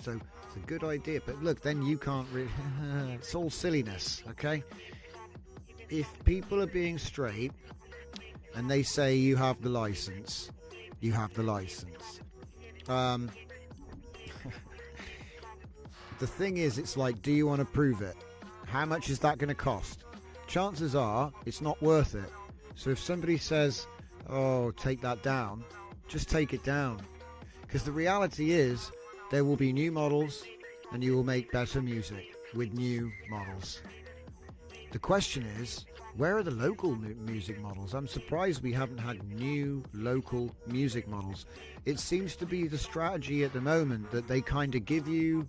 So it's a good idea. But look, then you can't really... it's all silliness, okay? If people are being straight and they say you have the license, you have the license. The thing is, it's like, do you want to prove it? How much is that going to cost? Chances are it's not worth it. So if somebody says, oh, take that down, just take it down. Because the reality is there will be new models and you will make better music with new models. The question is, where are the local music models? I'm surprised we haven't had new local music models. It seems to be the strategy at the moment that they kind of give you...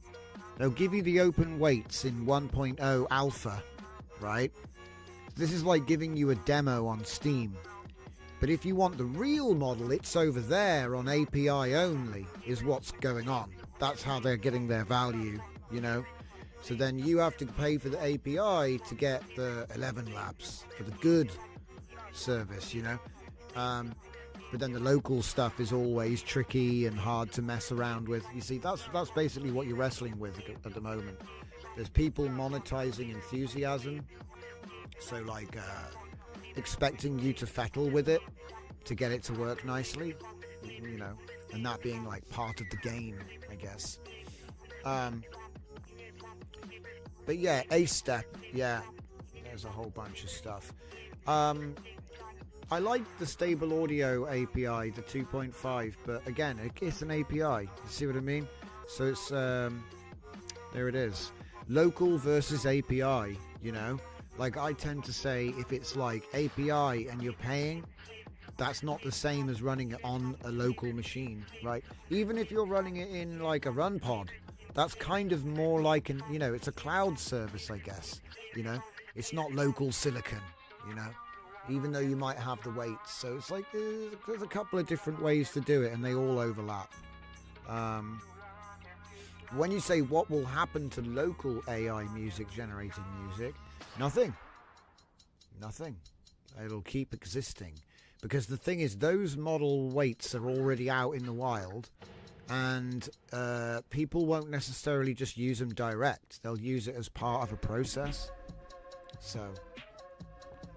They'll give you the open weights in 1.0 alpha, right? This is like giving you a demo on Steam. But if you want the real model, it's over there on API only, is what's going on. That's how they're getting their value, you know? So then you have to pay for the API to get the 11 labs for the good service, you know? But then the local stuff is always tricky and hard to mess around with. You see, that's basically what you're wrestling with at the moment. There's people monetizing enthusiasm, so like expecting you to fettle with it to get it to work nicely, you know, and that being like part of the game, I guess. But yeah, A-Step, yeah, there's a whole bunch of stuff. I like the stable audio API, the 2.5, but again, it's an API. You see what I mean? So it's there it is. Local versus API, you know? Like I tend to say if it's like API and you're paying, that's not the same as running it on a local machine, right? Even if you're running it in like a run pod, that's kind of more like an, you know, it's a cloud service, I guess, you know? It's not local silicon, you know? Even though you might have the weights. So it's like there's a couple of different ways to do it and they all overlap. When you say what will happen to local AI music generating music, nothing. It'll keep existing. Because the thing is, those model weights are already out in the wild and people won't necessarily just use them direct. They'll use it as part of a process. So,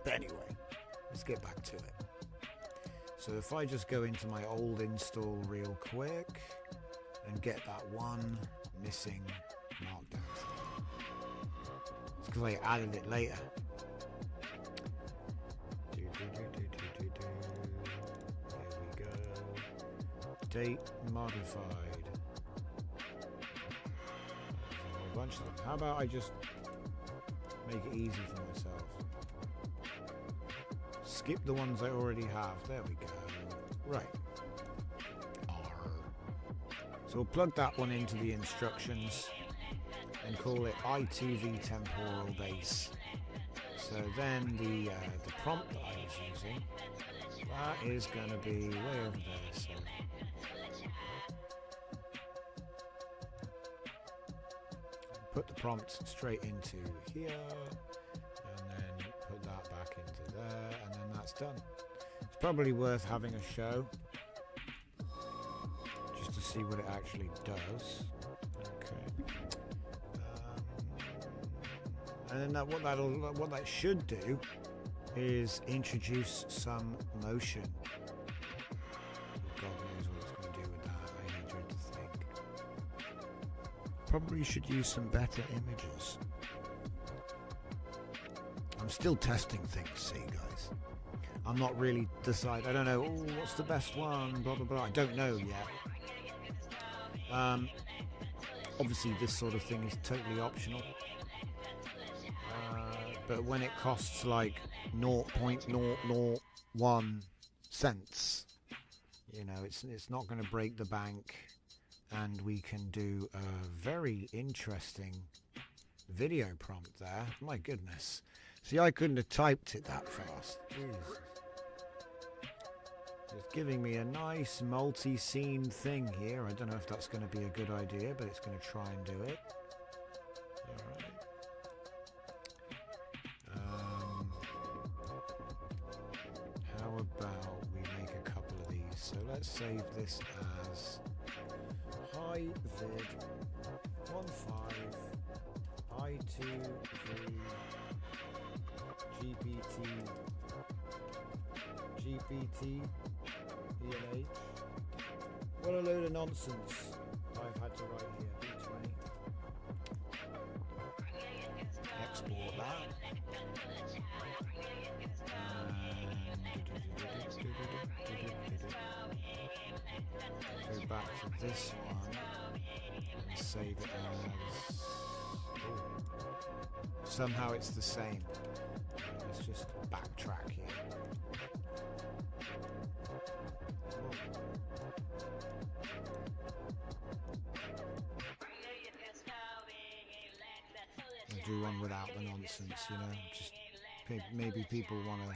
but anyway. Let's get back to it. So if I just go into my old install real quick and get that one missing markdown. It's because I added it later. There we go. Date modified. There's a whole bunch of them. How about I just make it easy for myself? Skip the ones I already have. There we go. Right. So we'll plug that one into the instructions and call it I2V temporal base. So then the prompt that I was using, that is going to be way over there. So put the prompt straight into here. Put that back into there, and then that's done. It's probably worth having a show just to see what it actually does. Okay. And then what that should do is introduce some motion. God knows what it's going to do with that. I dread to think. Probably should use some better images. I'm still testing things, see guys. I'm not really decided. I don't know, what's the best one, blah blah blah. I don't know yet. Obviously, this sort of thing is totally optional. But when it costs like 0.001 cents, you know, it's not going to break the bank, and we can do a very interesting video prompt there. My goodness. See, I couldn't have typed it that fast. Jesus. It's giving me a nice multi-scene thing here. I don't know if that's going to be a good idea, but it's going to try and do it. Alright. How about we make a couple of these? So let's save this as hi vid 15 i2 GPT ENH. What a load of nonsense I've had to write here. V20. Export that. Go back to this one and save it as. Somehow it's the same. Let's just backtrack here. I'll do one without the nonsense, you know. Just maybe people want to.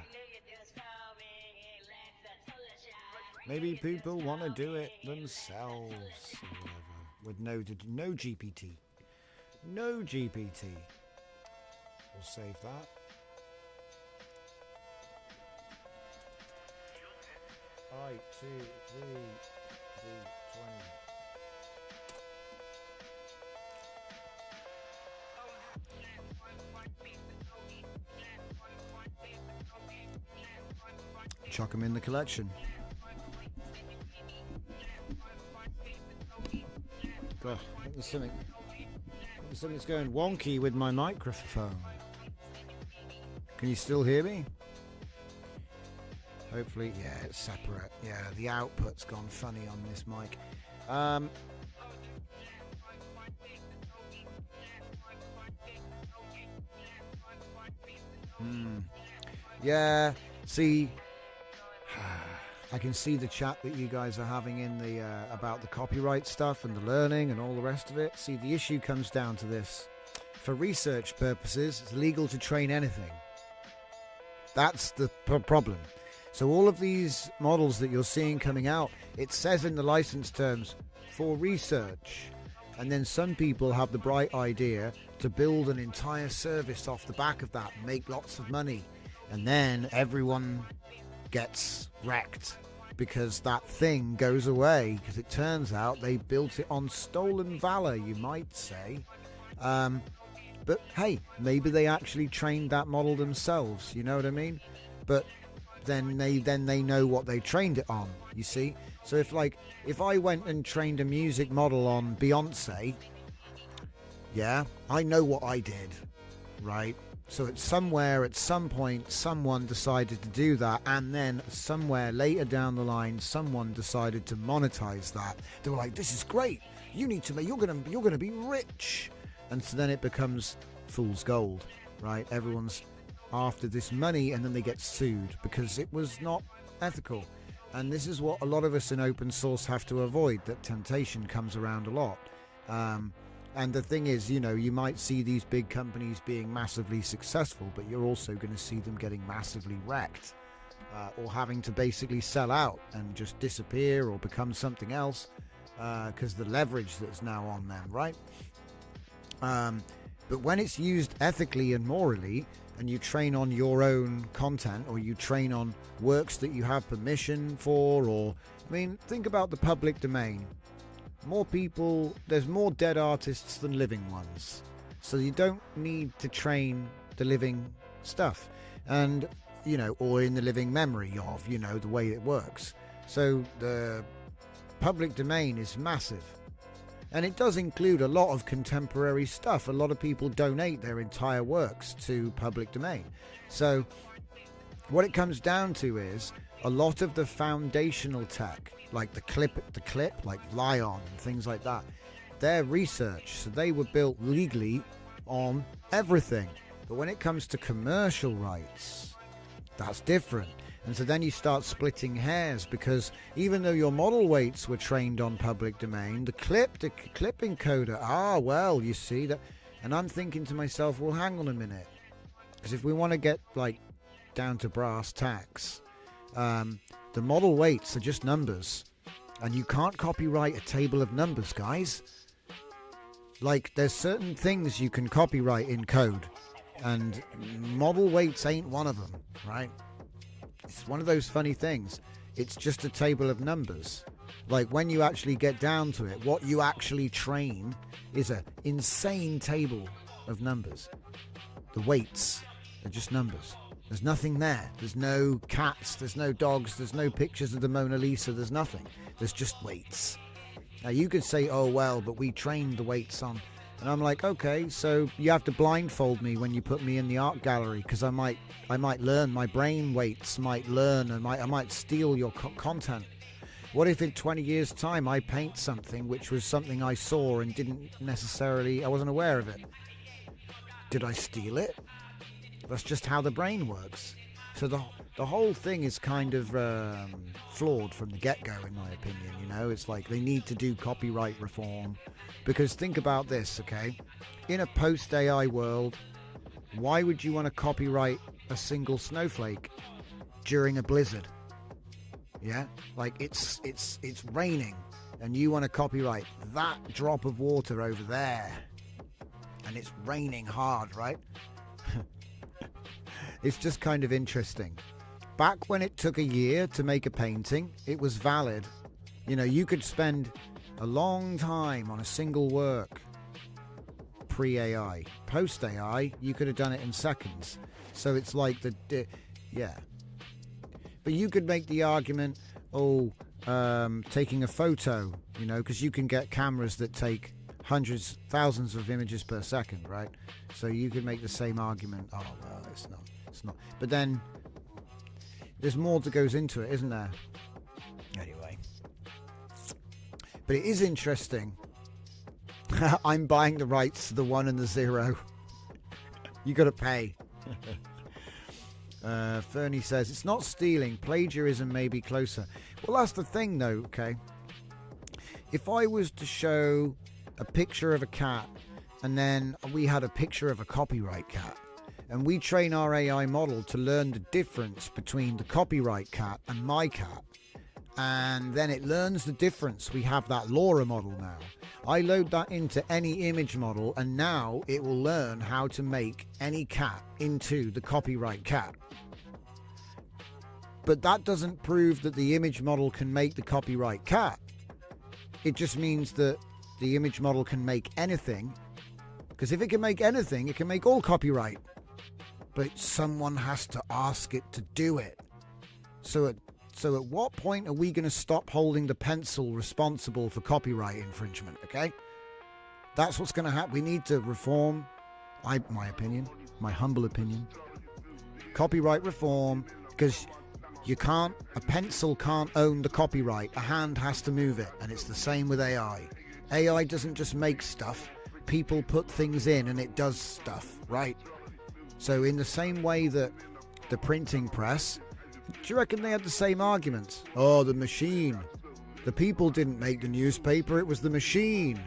Maybe people want to do it themselves or whatever. With no GPT. No GPT. We'll save that. I, 2, 3, 20. Chuck them in the collection. God, I think something's going wonky with my microphone. Can you still hear me? Hopefully, yeah, it's separate. Yeah, the output's gone funny on this mic. Yeah, see, I can see the chat that you guys are having in the about the copyright stuff and the learning and all the rest of it. See, the issue comes down to this. For research purposes, it's legal to train anything. That's the problem. So all of these models that you're seeing coming out, it says in the license terms, for research. And then some people have the bright idea to build an entire service off the back of that and make lots of money. And then everyone gets wrecked because that thing goes away, because it turns out they built it on stolen valor, you might say. But hey, maybe they actually trained that model themselves, you know what I mean? But then they know what they trained it on, you see? So if I went and trained a music model on Beyonce, yeah, I know what I did, right? So it's somewhere at some point someone decided to do that, and then somewhere later down the line someone decided to monetize that. They were like, this is great, you need to, you're gonna be rich. And so then it becomes fool's gold, right? Everyone's after this money, and then they get sued because it was not ethical. And this is what a lot of us in open source have to avoid. That temptation comes around a lot. And the thing is, you know, you might see these big companies being massively successful, but you're also going to see them getting massively wrecked, or having to basically sell out and just disappear or become something else, because the leverage that's now on them, right? But when it's used ethically and morally, and you train on your own content, or you train on works that you have permission for, or, I mean, think about the public domain. More people, there's more dead artists than living ones. So you don't need to train the living stuff. And, you know, or in the living memory of, you know, the way it works. So the public domain is massive. And it does include a lot of contemporary stuff. A lot of people donate their entire works to public domain. So what it comes down to is a lot of the foundational tech, like the clip, like Lion and things like that, their research. So they were built legally on everything. But when it comes to commercial rights, that's different. And so then you start splitting hairs, because even though your model weights were trained on public domain, the clip encoder, well, you see that. And I'm thinking to myself, well, hang on a minute. Because if we want to get like down to brass tacks, the model weights are just numbers. And you can't copyright a table of numbers, guys. Like, there's certain things you can copyright in code. And model weights ain't one of them, right? It's one of those funny things. It's just a table of numbers. Like, when you actually get down to it, what you actually train is an insane table of numbers. The weights are just numbers. There's nothing there. There's no cats, there's no dogs, there's no pictures of the Mona Lisa, there's nothing. There's just weights. Now, you could say, oh, well, but we trained the weights on. And I'm like, okay, so you have to blindfold me when you put me in the art gallery, because I might learn, my brain weights might learn, and I might steal your content. What if in 20 years' time I paint something which was something I saw and I wasn't aware of it? Did I steal it? That's just how the brain works. So the whole thing is kind of flawed from the get-go, in my opinion. You know, it's like they need to do copyright reform. Because think about this, okay? In a post-AI world, why would you want to copyright a single snowflake during a blizzard? Yeah? Like, it's raining, and you want to copyright that drop of water over there. And it's raining hard, right? It's just kind of interesting. Back when it took a year to make a painting, it was valid. You know, you could spend a long time on a single work pre-AI. Post-AI, you could have done it in seconds. So it's like yeah. But you could make the argument, taking a photo, you know, because you can get cameras that take hundreds, thousands of images per second, right? So you could make the same argument. Oh, well, it's not. But then there's more that goes into it, isn't there? Anyway. But it is interesting. I'm buying the rights to the 1 and the 0. You got to pay. Fernie says, it's not stealing. Plagiarism may be closer. Well, that's the thing, though, okay? If I was to show a picture of a cat and then we had a picture of a copyright cat, and we train our AI model to learn the difference between the copyright cat and my cat, and then it learns the difference. We have that LoRa model now. I load that into any image model, and now it will learn how to make any cat into the copyright cat. But that doesn't prove that the image model can make the copyright cat. It just means that the image model can make anything, because if it can make anything, it can make all copyright. But someone has to ask it to do it. So at what point are we going to stop holding the pencil responsible for copyright infringement, okay? That's what's going to happen. We need to reform, my opinion, my humble opinion, copyright reform, because a pencil can't own the copyright. A hand has to move it, and it's the same with AI. AI doesn't just make stuff. People put things in and it does stuff, right? So in the same way that the printing press, do you reckon they had the same arguments? Oh, the machine. The people didn't make the newspaper, it was the machine.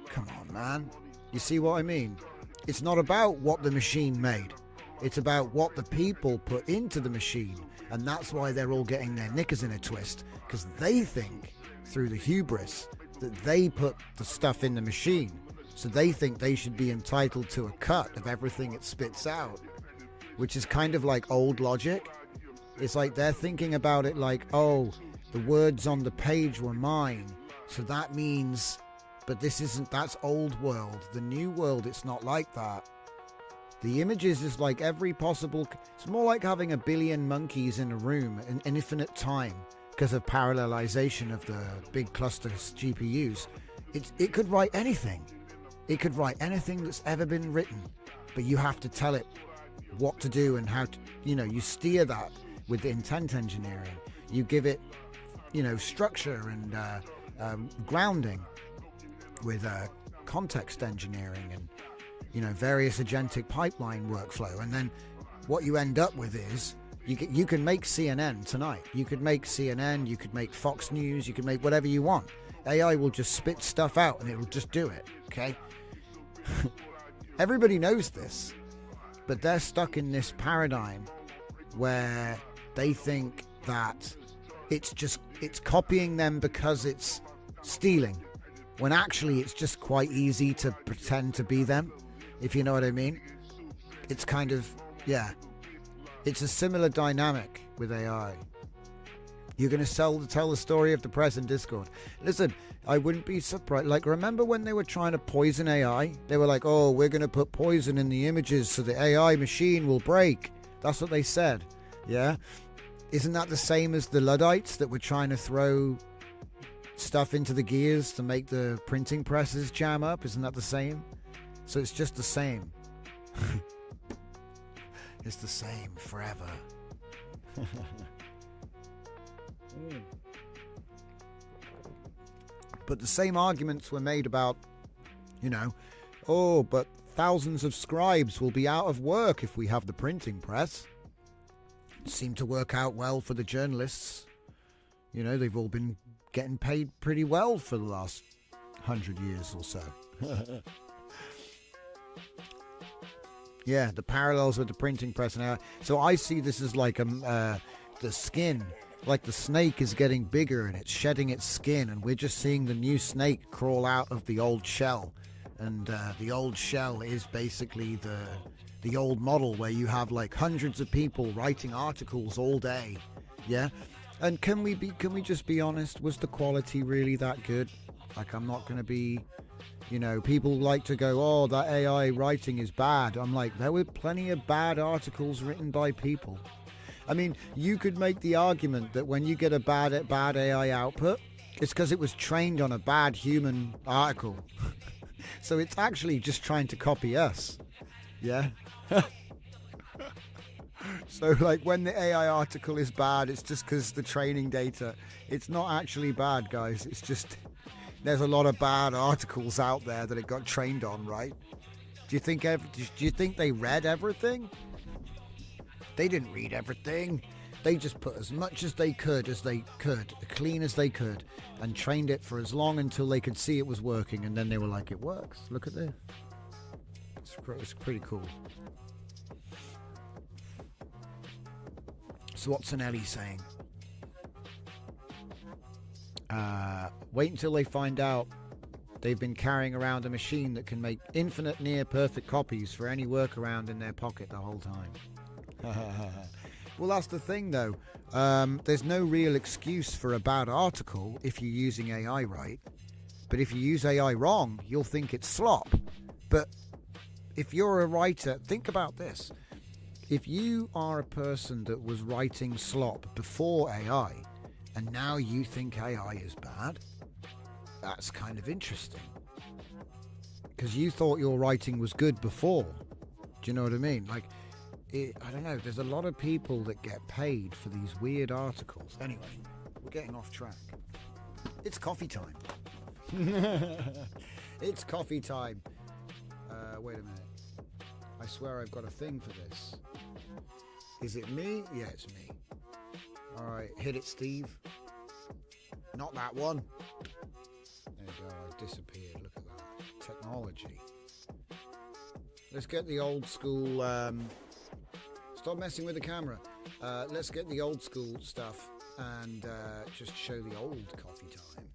Come on, man. You see what I mean? It's not about what the machine made. It's about what the people put into the machine. And that's why they're all getting their knickers in a twist. Because they think, through the hubris, that they put the stuff in the machine. So they think they should be entitled to a cut of everything it spits out, which is kind of like old logic. It's like they're thinking about it like, oh, the words on the page were mine, so that means, but that's old world. The new world, it's not like that. The images is like every possible, it's more like having a billion monkeys in a room in infinite time because of parallelization of the big cluster GPUs. It could write anything. It could write anything that's ever been written, but you have to tell it what to do and how to, you steer that with the intent engineering. You give it, structure and grounding. with context engineering and, you know, various agentic pipeline workflow. And then what you end up with is you can make CNN tonight. You could make CNN, you could make Fox News, you could make whatever you want. AI will just spit stuff out and it will just do it, okay? Everybody knows this, but they're stuck in this paradigm where they think that it's copying them because it's stealing, when actually it's just quite easy to pretend to be them, if you know what I mean. It's kind of, yeah, it's a similar dynamic with AI. You're going to tell the story of the press in Discord. Listen, I wouldn't be surprised. Like, remember when they were trying to poison AI? They were like, oh, we're going to put poison in the images so the AI machine will break. That's what they said. Yeah? Isn't that the same as the Luddites that were trying to throw stuff into the gears to make the printing presses jam up? Isn't that the same? So it's just the same. It's the same forever. But the same arguments were made about, you know, oh, but thousands of scribes will be out of work if we have the printing press. It seemed to work out well for the journalists. You know, they've all been getting paid pretty well for the last 100 years or so. Yeah, the parallels with the printing press now. So I see this as like the skin. Like the snake is getting bigger and it's shedding its skin, and we're just seeing the new snake crawl out of the old shell. And the old shell is basically the old model where you have like hundreds of people writing articles all day. Yeah. And can we just be honest? Was the quality really that good? Like, I'm not going to be, you know, people like to go, oh, that AI writing is bad. I'm like, there were plenty of bad articles written by people. I mean, you could make the argument that when you get a bad AI output, it's because it was trained on a bad human article. So it's actually just trying to copy us. Yeah? So, like, when the AI article is bad, it's just because the training data. It's not actually bad, guys. It's just there's a lot of bad articles out there that it got trained on, right? Do you think they read everything? They didn't read everything. They just put as much as they could, as clean as they could, and trained it for as long until they could see it was working, and then they were like, it works. Look at this. It's pretty cool. So what's Anelli saying? Wait until they find out they've been carrying around a machine that can make infinite near-perfect copies for any workaround in their pocket the whole time. Well, that's the thing, though. There's no real excuse for a bad article if you're using AI right. But if you use AI wrong, you'll think it's slop. But if you're a writer, think about this. If you are a person that was writing slop before AI, and now you think AI is bad, that's kind of interesting. Because you thought your writing was good before. Do you know what I mean? Like, I don't know, there's a lot of people that get paid for these weird articles. Anyway, we're getting off track. It's coffee time. It's coffee time. Wait a minute. I swear I've got a thing for this. Is it me? Yeah, it's me. Alright, hit it, Steve. Not that one. There you go, I disappeared. Look at that. Technology. Let's get the old school... Stop messing with the camera. Let's get the old school stuff and just show the old coffee time.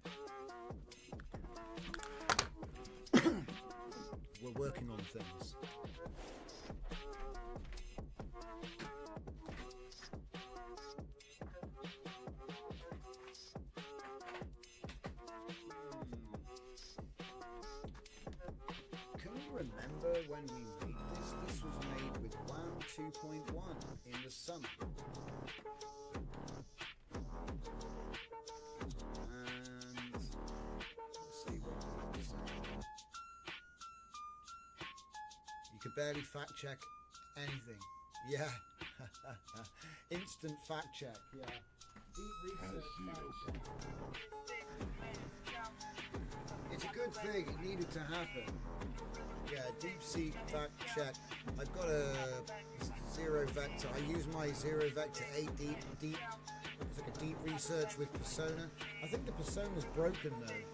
We're working on things. Can you remember when we made this? This was made with WAM 2.1 in the summer. And let's see what it is. You could barely fact check anything. Yeah. Instant fact check. Yeah. Deep research fact check. It's a good thing. It needed to happen. Yeah, deep seek fact check. I've got a zero vector. I use my zero vector 8 deep. It's like a deep research with Persona. I think the Persona's broken though.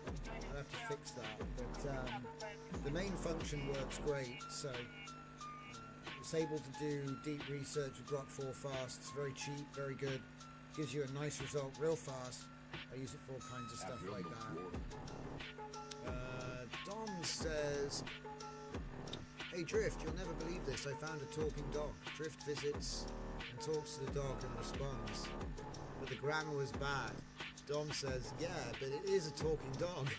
I'll have to fix that. But the main function works great. So it's able to do deep research with Grok 4 fast. It's very cheap, very good. Gives you a nice result real fast. I use it for all kinds of stuff like that. Dom says, "Hey Drift, you'll never believe this. I found a talking dog. Drift visits and talks to the dog and responds. But the grammar was bad." Dom says, "Yeah, but it is a talking dog."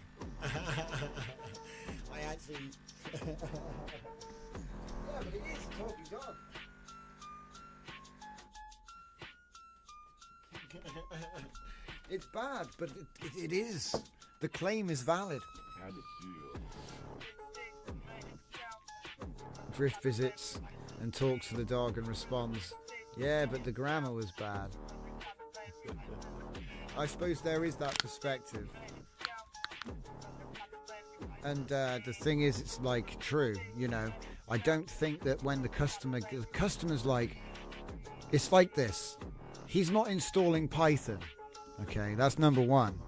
I actually... Yeah, but it is a talking dog. It's bad, but it is. The claim is valid. Drift visits and talks to the dog and responds, "Yeah, but the grammar was bad." I suppose there is that perspective. And the thing is, it's like true, you know. I don't think that when the customer's like, it's like this. He's not installing Python. Okay, that's number one.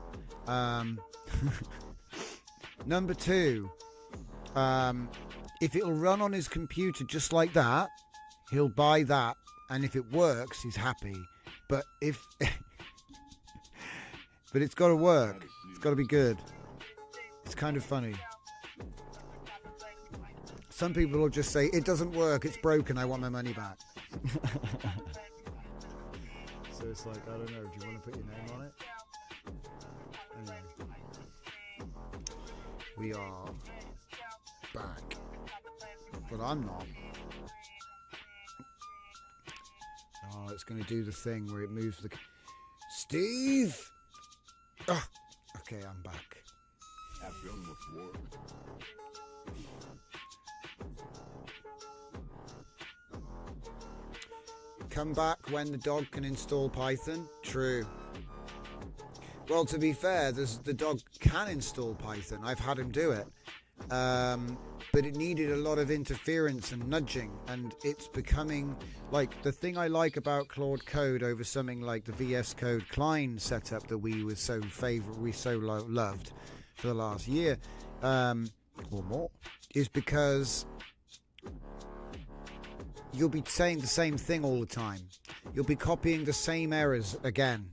Number two, if it'll run on his computer just like that, he'll buy that, and if it works, he's happy. But if but it's got to work. It's got to be good. It's kind of funny. Some people will just say, "It doesn't work. It's broken. I want my money back." So it's like, I don't know. Do you want to put your name on it? Anyway, we are back, but I'm not. Oh, it's going to do the thing where it moves the... Steve! Oh, okay, I'm back. Come back when the dog can install Python? True. Well, to be fair, the dog can install Python. I've had him do it. But it needed a lot of interference and nudging, and it's becoming like the thing I like about Claude Code over something like the VS Code Klein setup that we so loved for the last year or more, is because you'll be saying the same thing all the time. You'll be copying the same errors again,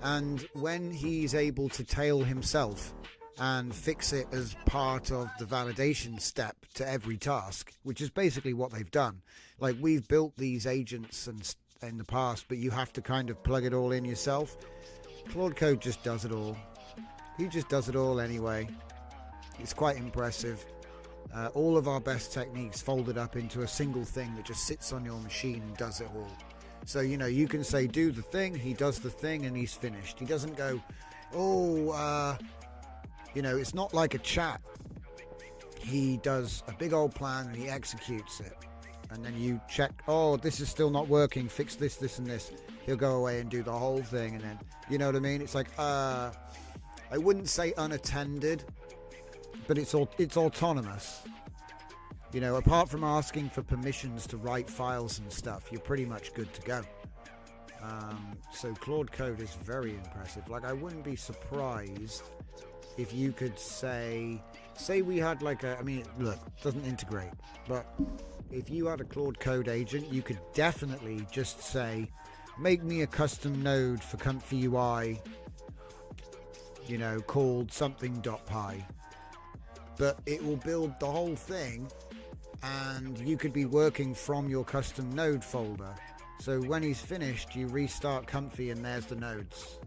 and when he's able to tail himself and fix it as part of the validation step to every task, which is basically what they've done. Like, we've built these agents in the past, but you have to kind of plug it all in yourself. Claude Code just does it all. He just does it all anyway. It's quite impressive. All of our best techniques folded up into a single thing that just sits on your machine and does it all. So, you know, you can say, do the thing, he does the thing, and he's finished. He doesn't go, you know, it's not like a chat. He does a big old plan and he executes it. And then you check, oh, this is still not working, fix this, this, and this. He'll go away and do the whole thing, and then, you know what I mean? It's like, I wouldn't say unattended, but it's autonomous. You know, apart from asking for permissions to write files and stuff, you're pretty much good to go. So Claude Code is very impressive. Like, I wouldn't be surprised if you could say we had like I mean, look, it doesn't integrate, but if you had a Claude Code agent, you could definitely just say, make me a custom node for Comfy UI, you know, called something.py. But it will build the whole thing, and you could be working from your custom node folder. So when he's finished, you restart Comfy and there's the nodes.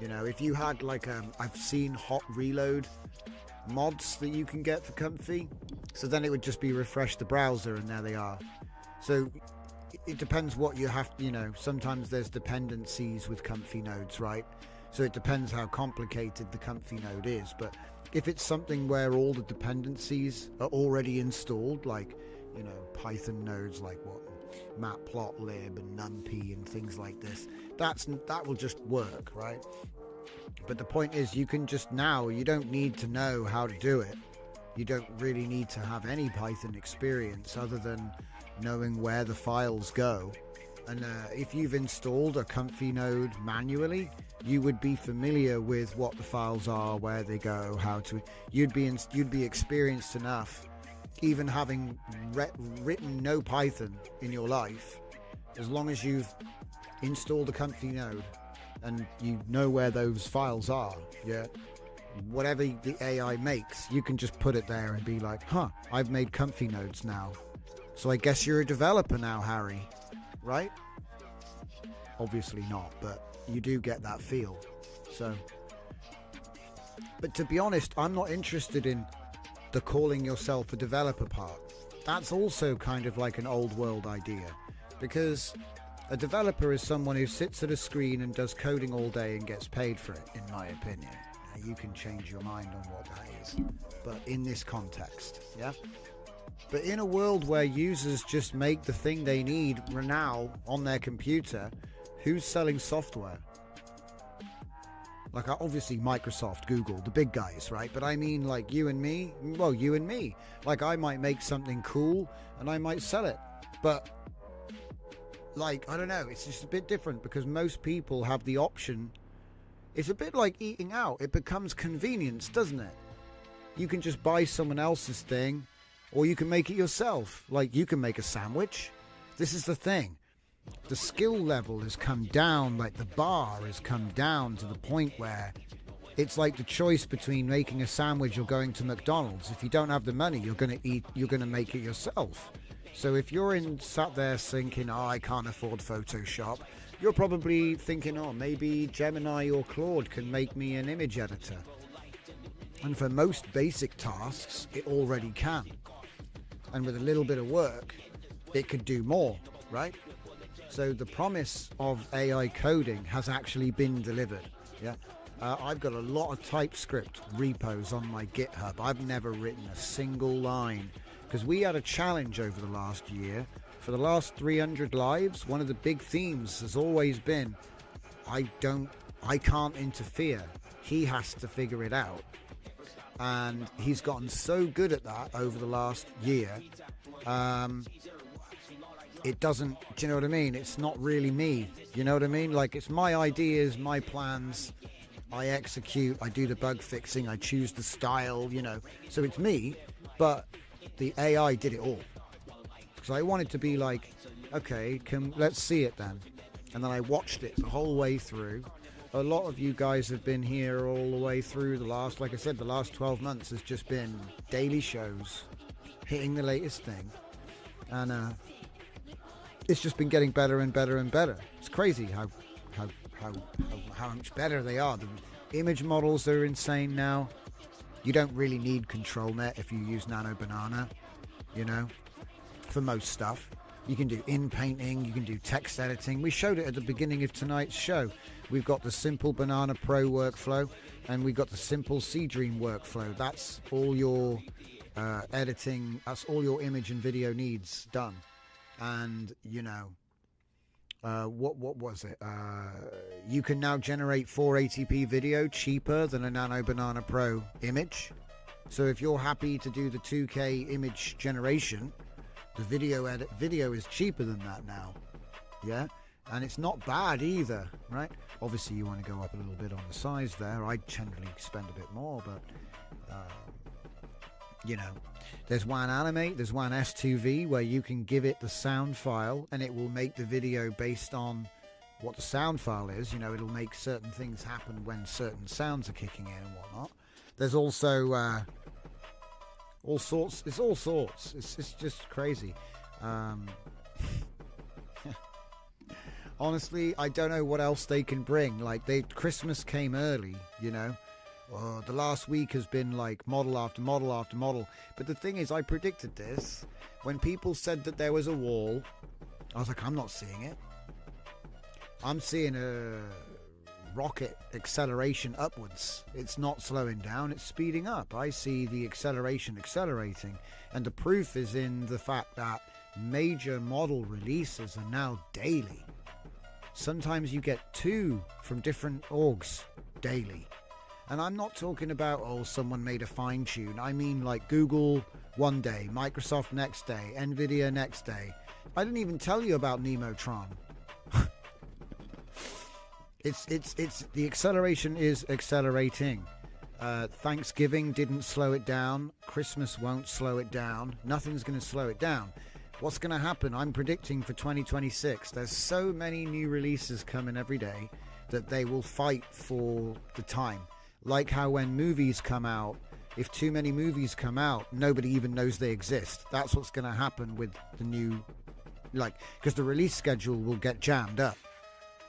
You know, if you had like I've seen hot reload mods that you can get for Comfy, so then it would just be refresh the browser and there they are. So it depends what you have, you know, sometimes there's dependencies with Comfy nodes, right? So it depends how complicated the Comfy node is, but if it's something where all the dependencies are already installed, like, you know, Python nodes like what matplotlib and numpy and things like this, that will just work, right? But the point is, you can just now, you don't need to know how to do it. You don't really need to have any Python experience other than knowing where the files go. And if you've installed a comfy node manually, you would be familiar with what the files are, where they go, how to. You'd be experienced enough, even having written no Python in your life, as long as you've installed a comfy node and you know where those files are. Yeah, whatever the AI makes, you can just put it there and be like, huh, I've made comfy nodes now, so I guess you're a developer now, Harry. Right? Obviously not, but you do get that feel. So, but to be honest, I'm not interested in the calling yourself a developer part. That's also kind of like an old world idea, because a developer is someone who sits at a screen and does coding all day and gets paid for it, in my opinion. Now, you can change your mind on what that is, but in this context, yeah? But in a world where users just make the thing they need now on their computer, who's selling software? Like, obviously Microsoft, Google, the big guys, right? But I mean, like, you and me. Well, you and me. Like, I might make something cool and I might sell it. But, like, I don't know. It's just a bit different because most people have the option. It's a bit like eating out. It becomes convenience, doesn't it? You can just buy someone else's thing. Or you can make it yourself. Like, you can make a sandwich. This is the thing. The skill level has come down, like the bar has come down to the point where it's like the choice between making a sandwich or going to McDonald's. If you don't have the money, you're going to make it yourself. So if you're sat there thinking, oh, I can't afford Photoshop, you're probably thinking, oh, maybe Gemini or Claude can make me an image editor. And for most basic tasks, it already can. And with a little bit of work, it could do more, right? So the promise of AI coding has actually been delivered. Yeah, I've got a lot of TypeScript repos on my GitHub. I've never written a single line because we had a challenge over the last year. For the last 300 lives, one of the big themes has always been, I can't interfere. He has to figure it out. And he's gotten so good at that over the last year. It doesn't, do you know what I mean? It's not really me. You know what I mean? Like, it's my ideas, my plans. I execute, I do the bug fixing, I choose the style, you know. So it's me, but the AI did it all. Because I wanted to be like, okay, let's see it then. And then I watched it the whole way through. A lot of you guys have been here all the way through like I said, the last 12 months has just been daily shows, hitting the latest thing. And it's just been getting better and better and better. It's crazy how much better they are. The image models are insane now. You don't really need ControlNet if you use Nano Banana, you know, for most stuff. You can do in-painting, you can do text editing. We showed it at the beginning of tonight's show. We've got the simple Banana Pro workflow, and we've got the simple Seedream workflow. That's all your editing, that's all your image and video needs done. And, you know, what was it? You can now generate 480p video cheaper than a Nano Banana Pro image. So if you're happy to do the 2K image generation, the video is cheaper than that now. Yeah, and it's not bad either, right? Obviously you want to go up a little bit on the size there. I generally spend a bit more, but you know, there's one Animate, there's one S2V where you can give it the sound file and it will make the video based on what the sound file is. You know, it'll make certain things happen when certain sounds are kicking in and whatnot. There's also all sorts. It's all sorts. It's just crazy. Honestly, I don't know what else they can bring. Like, Christmas came early, you know. The last week has been like model after model after model. But the thing is, I predicted this. When people said that there was a wall, I was like, I'm not seeing it. I'm seeing a rocket acceleration upwards. It's not slowing down, it's speeding up. I see the acceleration accelerating. And the proof is in the fact that major model releases are now daily. Sometimes you get 2 from different orgs daily. And I'm not talking about, oh, someone made a fine tune. I mean like Google one day, Microsoft next day, Nvidia next day. I didn't even tell you about Nemotron. it's the acceleration is accelerating. Thanksgiving didn't slow it down. Christmas won't slow it down. Nothing's going to slow it down. What's going to happen? I'm predicting for 2026. There's so many new releases coming every day that they will fight for the time. Like how when movies come out, if too many movies come out, nobody even knows they exist. That's what's going to happen with the new, because the release schedule will get jammed up.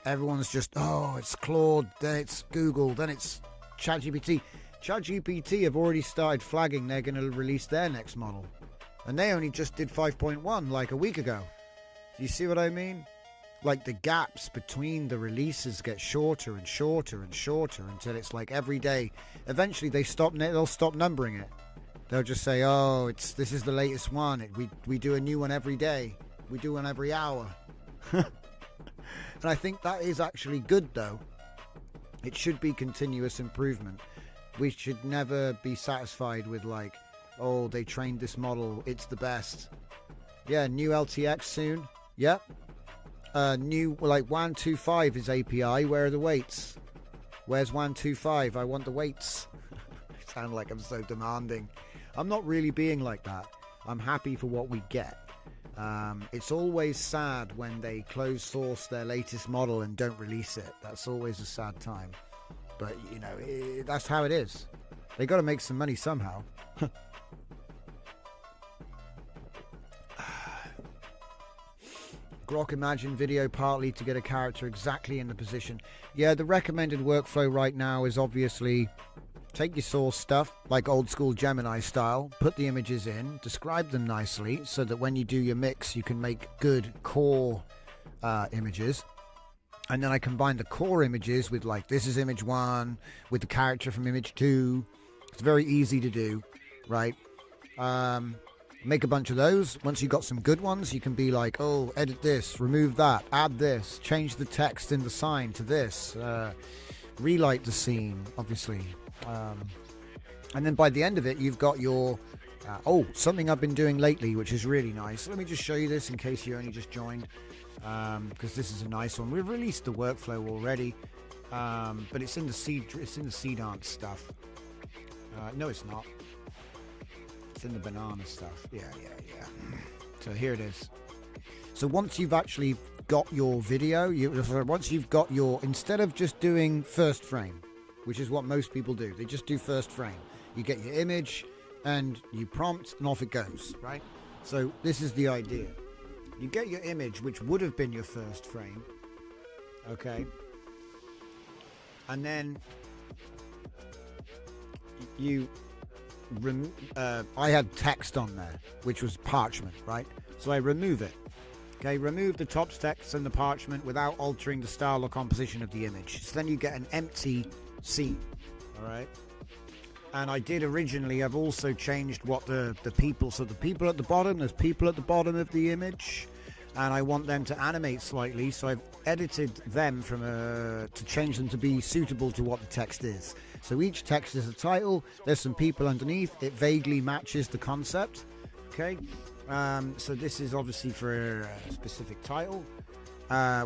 Everyone's just, oh, it's Claude, then it's Google, then it's ChatGPT. ChatGPT have already started flagging they're going to release their next model. And they only just did 5.1 like a week ago. Do you see what I mean? Like the gaps between the releases get shorter and shorter and shorter until it's like every day. Eventually they'll stop numbering it. They'll just say, oh, this is the latest one. We do a new one every day. We do one every hour. And I think that is actually good though. It should be continuous improvement. We should never be satisfied with like, oh, they trained this model, it's the best. Yeah, new LTX soon. Yep. New, like 125 is API. Where are the weights? Where's 125? I want the weights. I sound like I'm so demanding. I'm not really being like that. I'm happy for what we get. It's always sad when they close source their latest model and don't release it. That's always a sad time. But, you know, that's how it is. They got to make some money somehow. Grok Imagine video partly to get a character exactly in the position. Yeah, the recommended workflow right now is obviously take your source stuff, like old school Gemini style, put the images in, describe them nicely so that when you do your mix you can make good core images. And then I combine the core images with like, this is image 1 with the character from image 2. It's very easy to do, right? Make a bunch of those. Once you've got some good ones, you can be like, oh, edit this, remove that, add this, change the text in the sign to this, relight the scene, obviously. And then by the end of it, you've got your... something I've been doing lately, which is really nice. Let me just show you this in case you only just joined, because this is a nice one. We've released the workflow already, but it's in the seed dance stuff. No, it's not. In the banana stuff. Yeah. So here it is. So once you've actually got your video, once you've got your, instead of just doing first frame, which is what most people do, they just do first frame. You get your image and you prompt and off it goes, right? So this is the idea. You get your image, which would have been your first frame, okay? And then I had text on there, which was parchment, right? So I remove it. Okay, remove the top text and the parchment without altering the style or composition of the image. So then you get an empty scene, all right? And I did originally, I've also changed what the people, so the people at the bottom, there's people at the bottom of the image, and I want them to animate slightly, so I've edited them from to change them to be suitable to what the text is. So each text is a title, there's some people underneath, it vaguely matches the concept, okay? So this is obviously for a specific title.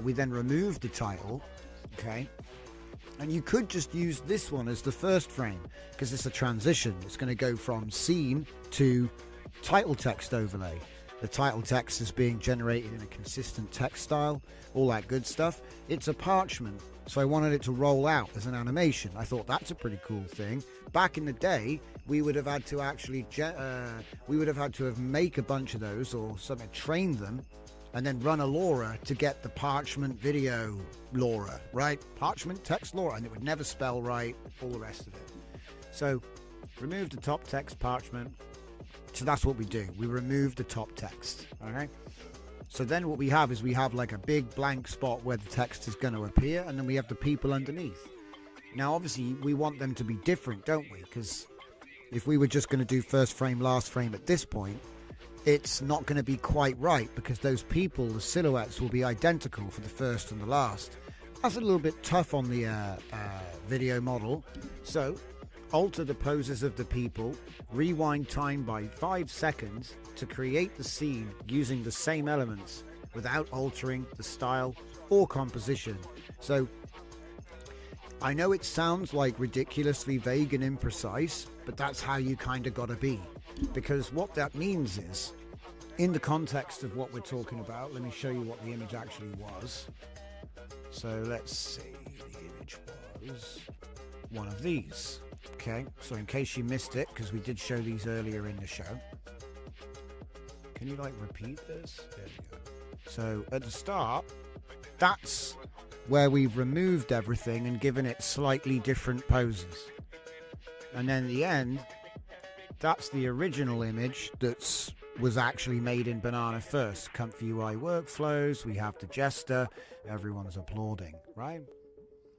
We then remove the title, okay? And you could just use this one as the first frame, because it's a transition. It's going to go from scene to title text overlay. The title text is being generated in a consistent text style, all that good stuff. It's a parchment, so I wanted it to roll out as an animation. I thought that's a pretty cool thing. Back in the day, we would have had to actually, make a bunch of those or something, train them, and then run a LoRa to get the parchment video LoRa, right? Parchment text LoRa, and it would never spell right, all the rest of it. So remove the top text parchment. So that's what we do. We remove the top text, okay? So then what we have is we have like a big blank spot where the text is going to appear, and then we have the people underneath. Now, obviously, we want them to be different, don't we? Because if we were just going to do first frame, last frame at this point, it's not going to be quite right, because those people, the silhouettes, will be identical for the first and the last. That's a little bit tough on the video model. So alter the poses of the people, rewind time by 5 seconds to create the scene using the same elements without altering the style or composition. So I know it sounds like ridiculously vague and imprecise, but that's how you kind of got to be. Because what that means is, in the context of what we're talking about, let me show you what the image actually was. So let's see, the image was one of these. Okay, so in case you missed it, because we did show these earlier in the show. Can you like repeat this? There we go. So at the start, that's where we've removed everything and given it slightly different poses. And then the end, that's the original image that was actually made in Banana first. Comfy UI workflows, we have the jester, everyone's applauding, right?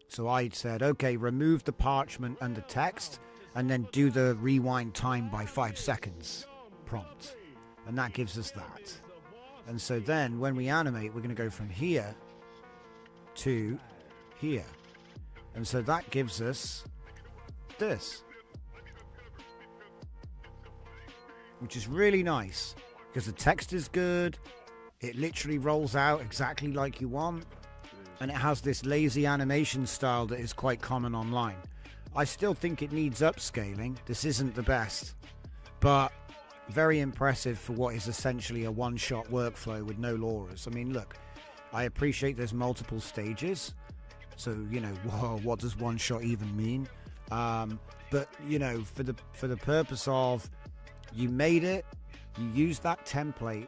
So I said, okay, remove the parchment and the text, and then do the rewind time by 5 seconds prompt. And that gives us that. And so then when we animate, we're going to go from here to here. And so that gives us this, which is really nice because the text is good. It literally rolls out exactly like you want, and it has this lazy animation style that is quite common online. I still think it needs upscaling. This isn't the best, but very impressive for what is essentially a one-shot workflow with no Lauras. I mean, look, I appreciate there's multiple stages, so you know, whoa, what does one shot even mean? But you know, for the purpose of, you made it, you used that template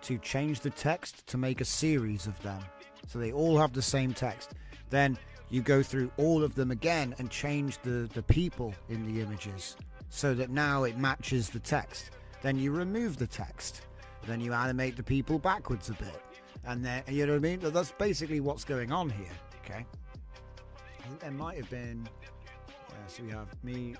to change the text to make a series of them, so they all have the same text. Then you go through all of them again and change the people in the images so that now it matches the text. Then you remove the text, then you animate the people backwards a bit. And then, you know what I mean? That's basically what's going on here, okay? I think there might have been, so we have me,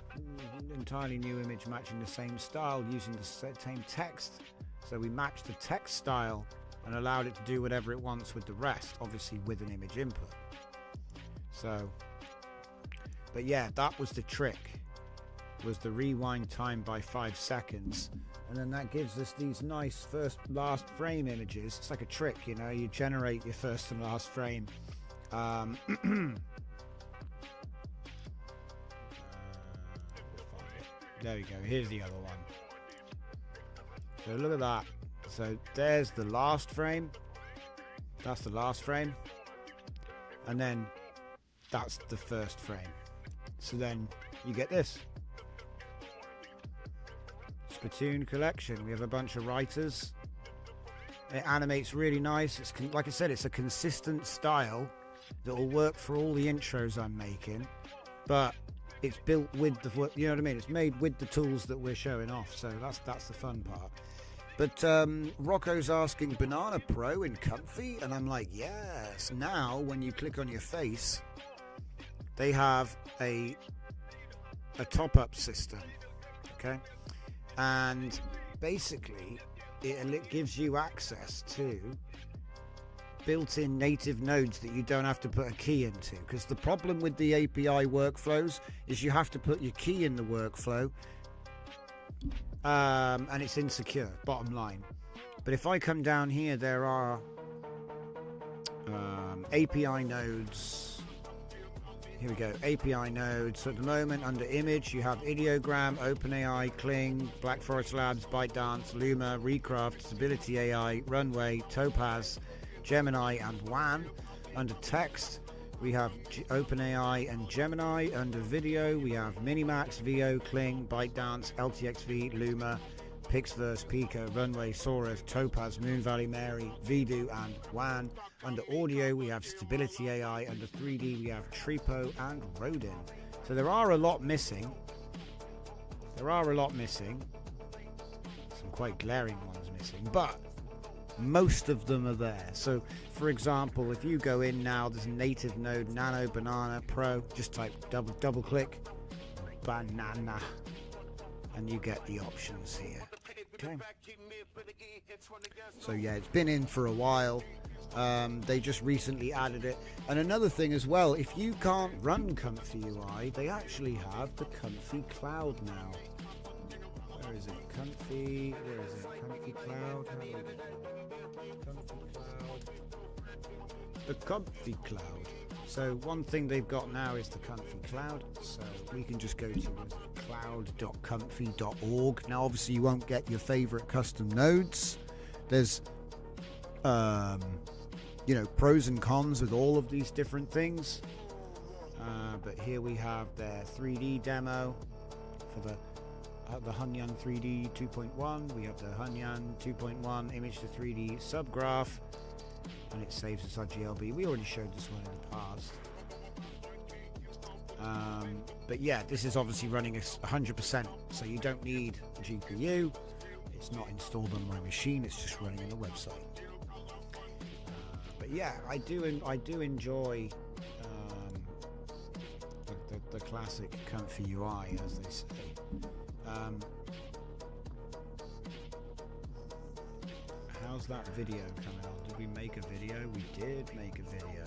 entirely new image matching the same style using the same text. So we matched the text style and allowed it to do whatever it wants with the rest, obviously with an image input. So, but yeah, that was the trick, was the rewind time by 5 seconds. And then that gives us these nice last frame images. It's like a trick, you know, you generate your first and last frame. There we go, here's the other one. So look at that. So there's the last frame. That's the last frame. And then that's the first frame. So then you get this. Splatoon collection. We have a bunch of writers. It animates really nice. It's like I said, it's a consistent style that will work for all the intros I'm making, but it's built with the, you know what I mean, it's made with the tools that we're showing off, so that's the fun part. But Rocco's asking, Banana Pro in Comfy, and I'm like, yes. Now when you click on your face, they have a top-up system, okay? And basically it gives you access to built-in native nodes that you don't have to put a key into, because the problem with the API workflows is you have to put your key in the workflow, and it's insecure, bottom line. But if I come down here, there are API nodes. Here we go, API nodes. So at the moment, under image, you have Ideogram, OpenAI, Kling, Black Forest Labs, ByteDance, Luma, Recraft, Stability AI, Runway, Topaz, Gemini, and WAN. Under text, we have OpenAI and Gemini. Under video, we have Minimax, VO, Kling, ByteDance, LTXV, Luma, Pixverse, Pika, Runway, Saurus, Topaz, Moon Valley Mary, Vidu, and WAN. Under audio, we have Stability AI. Under 3D, we have Tripo and Rodin. So there are a lot missing. Some quite glaring ones missing, but most of them are there. So for example, if you go in now, there's a native node, Nano Banana Pro. Just type double click Banana, and you get the options here. Okay. So yeah, it's been in for a while. They just recently added it. And another thing as well, if you can't run Comfy UI, they actually have the Comfy Cloud now. Where is it? Comfy, where is it? Comfy Cloud. How do we get it? Comfy Cloud. The Comfy Cloud. So one thing they've got now is the Comfy Cloud. So we can just go to cloud.comfy.org. Now obviously you won't get your favorite custom nodes. There's you know, pros and cons with all of these different things. But here we have their 3D demo for the Hunyuan 3D 2.1. We have the Hunyuan 2.1 image to 3D subgraph, and it saves us our GLB. We already showed this one in the past. But yeah, this is obviously running 100%, so you don't need a GPU. It's not installed on my machine, it's just running on the website. But yeah, I do enjoy the classic Comfy UI, as they say. How's that video coming on? Did we make a video? We did make a video.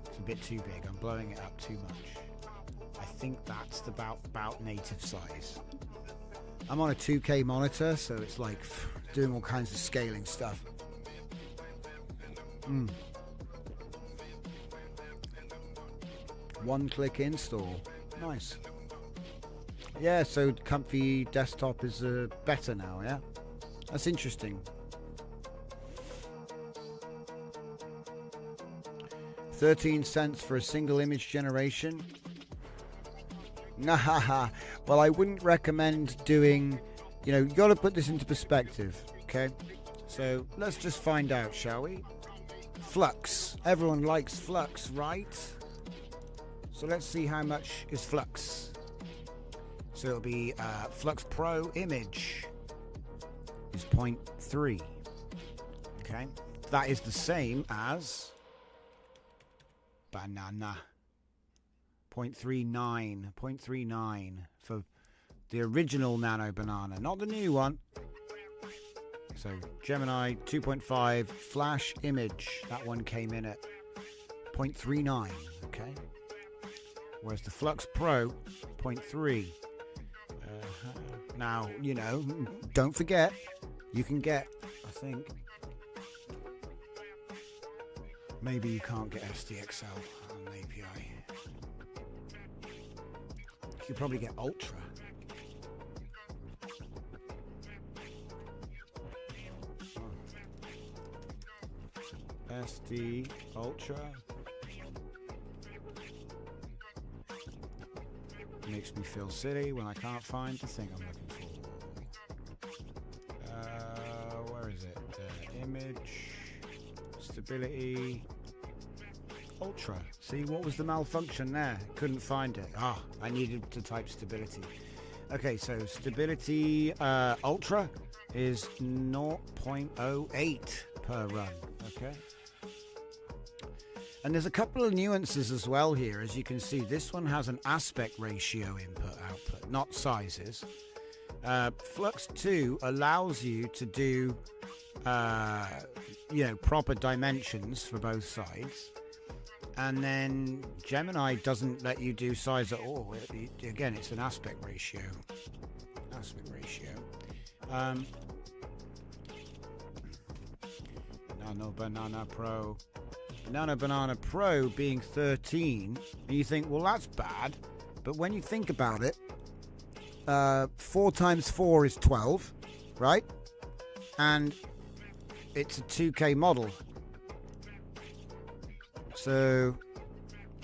It's a bit too big. I'm blowing it up too much. I think that's about native size. I'm on a 2K monitor, so it's like doing all kinds of scaling stuff. One-click install. Nice. Yeah, so Comfy Desktop is better now, yeah? That's interesting. 13 cents for a single image generation. Nah, well, I wouldn't recommend doing, you know, you got to put this into perspective, okay? So let's just find out, shall we? Flux. Everyone likes Flux, right? So let's see how much is Flux. So it'll be Flux Pro image is 0.3. Okay, that is the same as banana. 0.39 for the original Nano Banana, not the new one. So Gemini 2.5 flash image, that one came in at 0.39. Okay, whereas the Flux Pro 0.3. Now, you know, don't forget, you can get, I think, maybe you can't get SDXL on the API. You could probably get Ultra. SD Ultra. Makes me feel silly when I can't find the thing I'm looking for. Where is it? Image, stability, Ultra. See, what was the malfunction there? Couldn't find it. I needed to type stability. Okay, so stability Ultra is 0.08 per run. Okay. And there's a couple of nuances as well here. As you can see, this one has an aspect ratio input-output, not sizes. Flux 2 allows you to do, you know, proper dimensions for both sides. And then Gemini doesn't let you do size at all. Again, it's an aspect ratio. Nano Banana Pro. Nano Banana Pro being 13, and you think, well, that's bad. But when you think about it, 4 times 4 is 12, right? And it's a 2K model. So,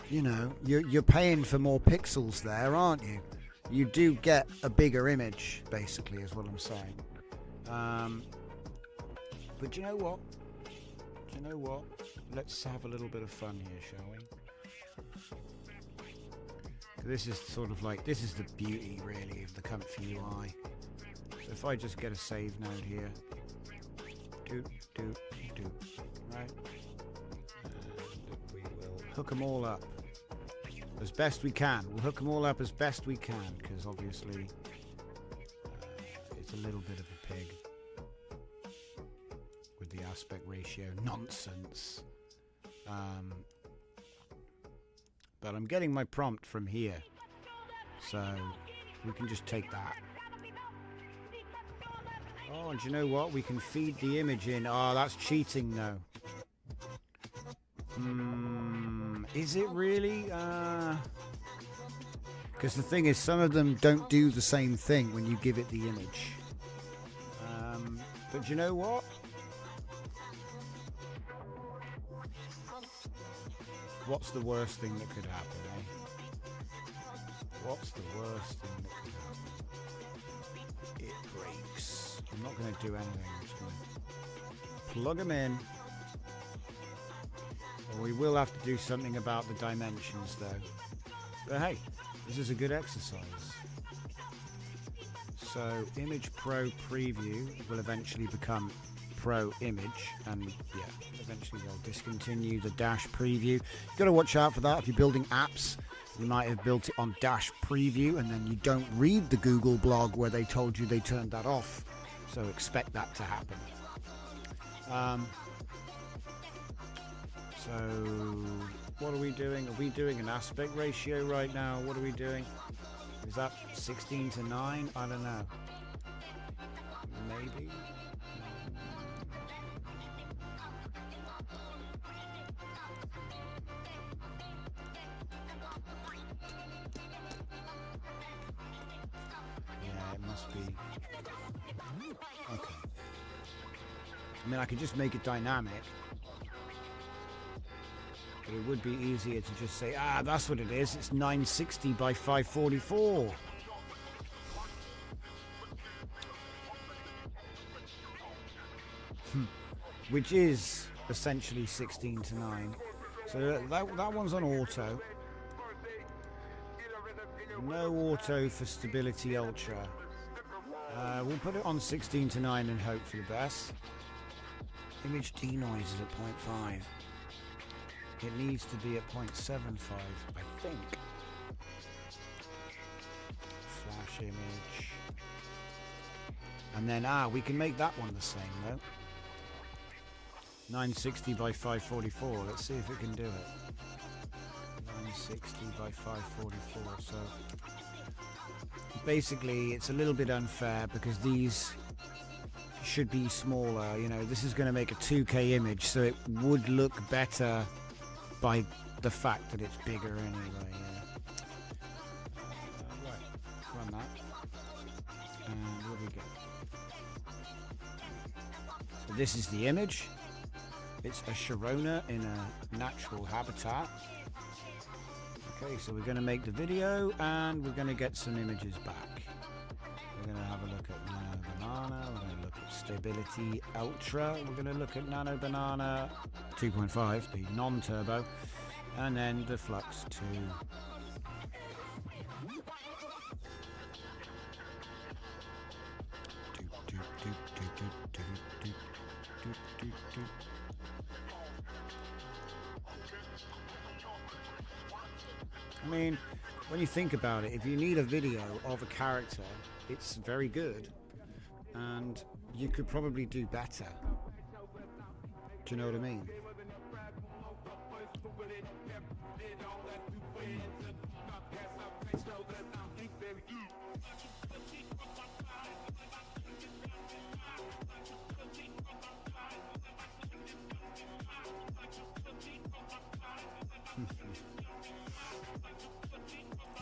you know, you're paying for more pixels there, aren't you? You do get a bigger image, basically, is what I'm saying. But you know what? Let's have a little bit of fun here, shall we? This is sort of like, this is the beauty, really, of the Comfy UI. So if I just get a save node here, right? And we will hook them all up as best we can. We'll hook them all up as best we can, because obviously It's a little bit of a pig with the aspect ratio nonsense. But I'm getting my prompt from here, so we can just take that. Oh, and do you know what? We can feed the image in. Oh, that's cheating though. Is it really? Because the thing is, some of them don't do the same thing when you give it the image. But you know what? What's the worst thing that could happen, eh? What's the worst thing that could happen? It breaks. I'm not going to do anything. I'm just going to plug them in. Well, we will have to do something about the dimensions, though. But hey, this is a good exercise. So, Image Pro Preview will eventually become Pro Image, and yeah, eventually they'll discontinue the Dash Preview. You've got to watch out for that. If you're building apps, you might have built it on Dash Preview, and then you don't read the Google blog where they told you they turned that off. So expect that to happen. So what are we doing? Are we doing an aspect ratio right now? What are we doing? Is that 16 to 9? I don't know. Maybe. Yeah, it must be. Okay. I mean, I could just make it dynamic. But it would be easier to just say, that's what it is. It's 960 by 544. Which is essentially 16 to 9. So that one's on auto. No auto for Stability Ultra. We'll put it on 16 to 9 and hope for the best. Image denoise is at 0.5. It needs to be at 0.75, I think. Flash image. And then, we can make that one the same, though. 960 by 544. Let's see if it can do it. 960 by 544. So, basically, it's a little bit unfair because these should be smaller. You know, this is going to make a 2K image, so it would look better by the fact that it's bigger anyway, yeah. Right, run that. And what do we get? So this is the image. It's a Sharona in a natural habitat. Okay, so we're going to make the video and we're going to get some images back. We're going to have a look at Nano Banana. We're going to look at Stability Ultra. We're going to look at Nano Banana 2.5, the non-turbo, and then the Flux 2. I mean, when you think about it, if you need a video of a character, it's very good, and you could probably do better. Do you know what I mean?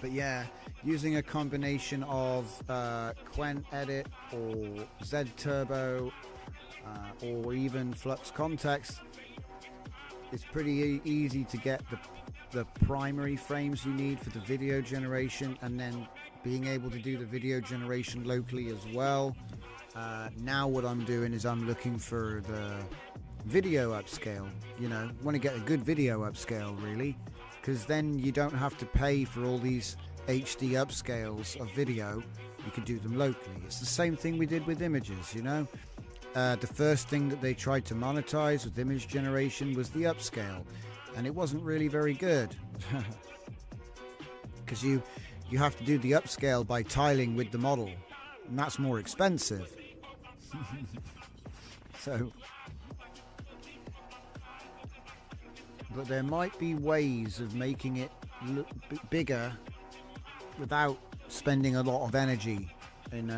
But yeah, using a combination of Quen Edit or Z Turbo or even Flux Context, it's pretty easy to get the primary frames you need for the video generation, and then being able to do the video generation locally as well. Now what I'm doing is I'm looking for the video upscale. You know, want to get a good video upscale really, because then you don't have to pay for all these HD upscales of video. You can do them locally. It's the same thing we did with images, you know. The first thing that they tried to monetize with image generation was the upscale, and it wasn't really very good because you have to do the upscale by tiling with the model, and that's more expensive. So, but there might be ways of making it look bigger without spending a lot of energy in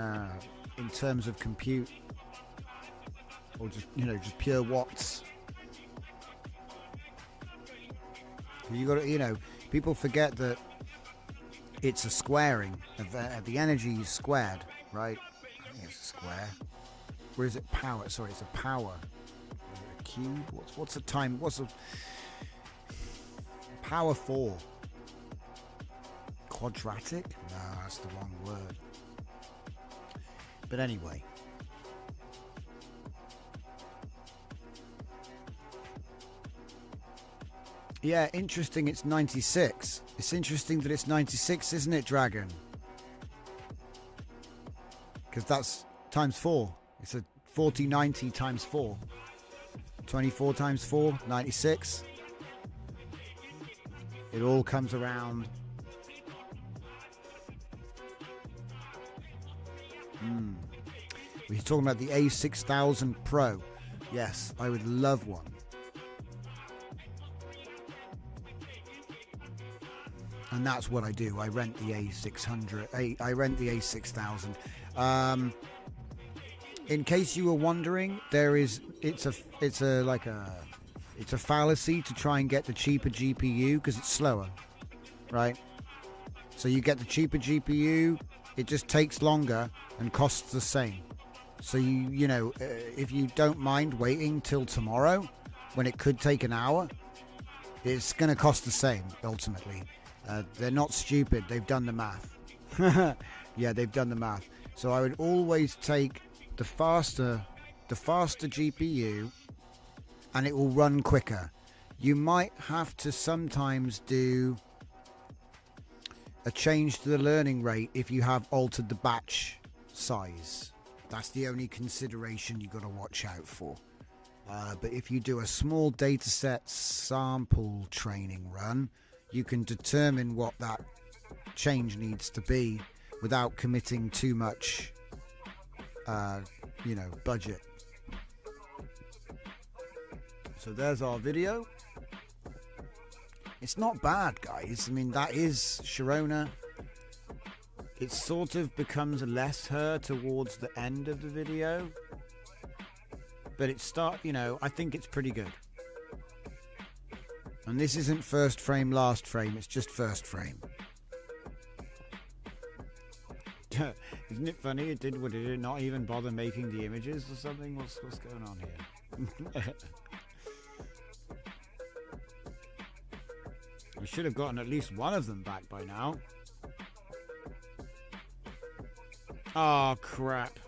terms of compute, or just just pure watts. You got to, people forget that it's a squaring of the energy is squared, right? I think it's a square. Or is it power? Sorry, it's a power. Is it a cube? What's the time? What's the power 4? Quadratic? No, that's the wrong word. But anyway. Yeah, interesting it's 96. It's interesting that it's 96, isn't it, Dragon? Because that's times 4. It's a 4090 times 4. 24 times 4, 96. It all comes around. We're talking about the A6000 Pro. Yes, I would love one. And that's what I do. I rent the A600. I rent the A6000. In case you were wondering, it's a fallacy to try and get the cheaper GPU because it's slower, right? So you get the cheaper GPU, it just takes longer and costs the same. So if you don't mind waiting till tomorrow, when it could take an hour, it's going to cost the same ultimately. They're not stupid. They've done the math. Yeah, they've done the math. So I would always take the faster GPU, and it will run quicker. You might have to sometimes do a change to the learning rate if you have altered the batch size. That's the only consideration you've got to watch out for. But if you do a small dataset sample training run, you can determine what that change needs to be without committing too much, budget. So there's our video. It's not bad, guys. I mean, that is Sharona. It sort of becomes less her towards the end of the video. But I think it's pretty good. And this isn't first frame, last frame. It's just first frame. Isn't it funny? Did it not even bother making the images or something? What's going on here? I should have gotten at least one of them back by now. Oh crap!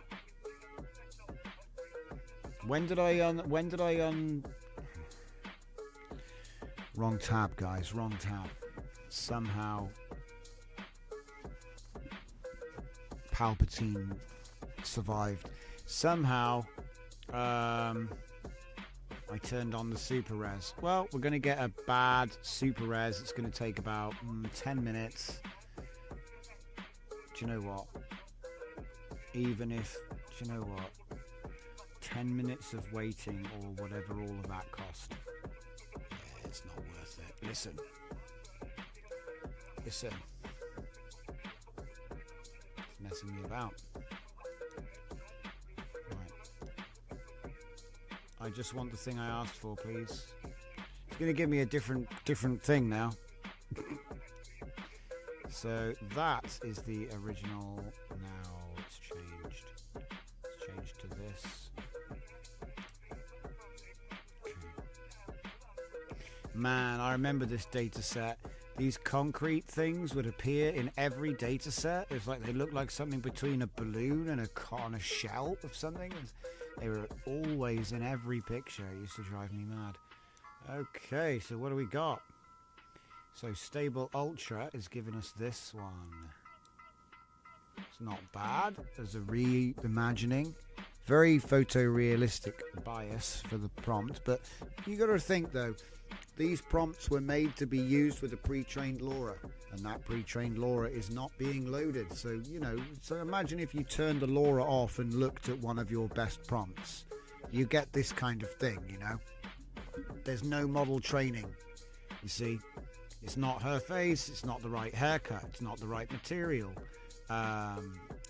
When did I Wrong tab, guys. Wrong tab. Somehow Palpatine survived. Somehow I turned on the super res. Well, we're going to get a bad super res. It's going to take about 10 minutes. Do you know what? Do you know what? 10 minutes of waiting or whatever all of that cost. Yeah, it's not worth it. Listen. It's messing me about. Right. I just want the thing I asked for, please. It's going to give me a different thing now. So that is the original. Now it's changed. It's changed to this. Okay. Man, I remember this data set. These concrete things would appear in every data set. It's like they look like something between a balloon and a shell of something. They were always in every picture. It used to drive me mad. Okay, so what do we got? So Stable Ultra is giving us this one. It's not bad. There's a reimagining. Very photorealistic bias for the prompt. But you got to think, though, These prompts were made to be used with a pre-trained LoRa, and that pre-trained LoRa is not being loaded. So, you know, so imagine if you turned the LoRa off and looked at one of your best prompts. You get this kind of thing, you know. There's no model training. You see, it's not her face, it's not the right haircut, it's not the right material.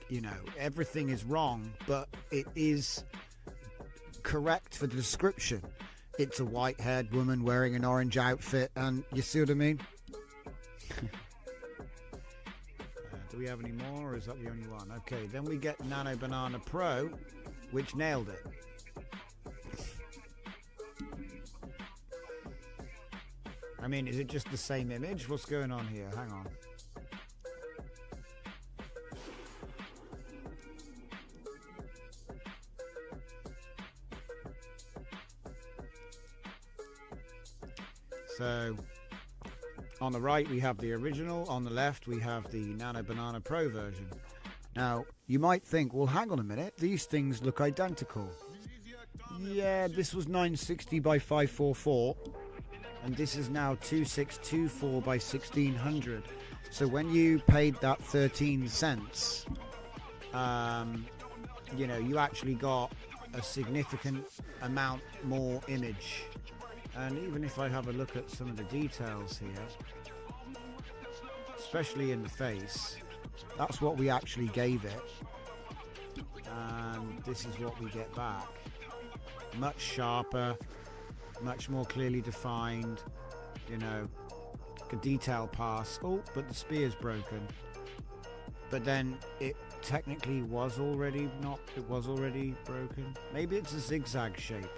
You know, everything is wrong, but it is correct for the description. It's a white-haired woman wearing an orange outfit, and you see what I mean? Do we have any more, or is that the only one? Okay, then we get Nano Banana Pro, which nailed it. I mean, is it just the same image? What's going on here? Hang on. So, on the right we have the original, on the left we have the Nano Banana Pro version. Now, you might think, well, hang on a minute, these things look identical. Yeah, this was 960 by 544, and this is now 2624 by 1600. So when you paid that 13 cents, you know, you actually got a significant amount more image. And even if I have a look at some of the details here, especially in the face, that's what we actually gave it, and this is what we get back. Much sharper, much more clearly defined, you know, a detail pass. Oh, but the spear's broken. But then it technically was already not, it was already broken. Maybe it's a zigzag shape.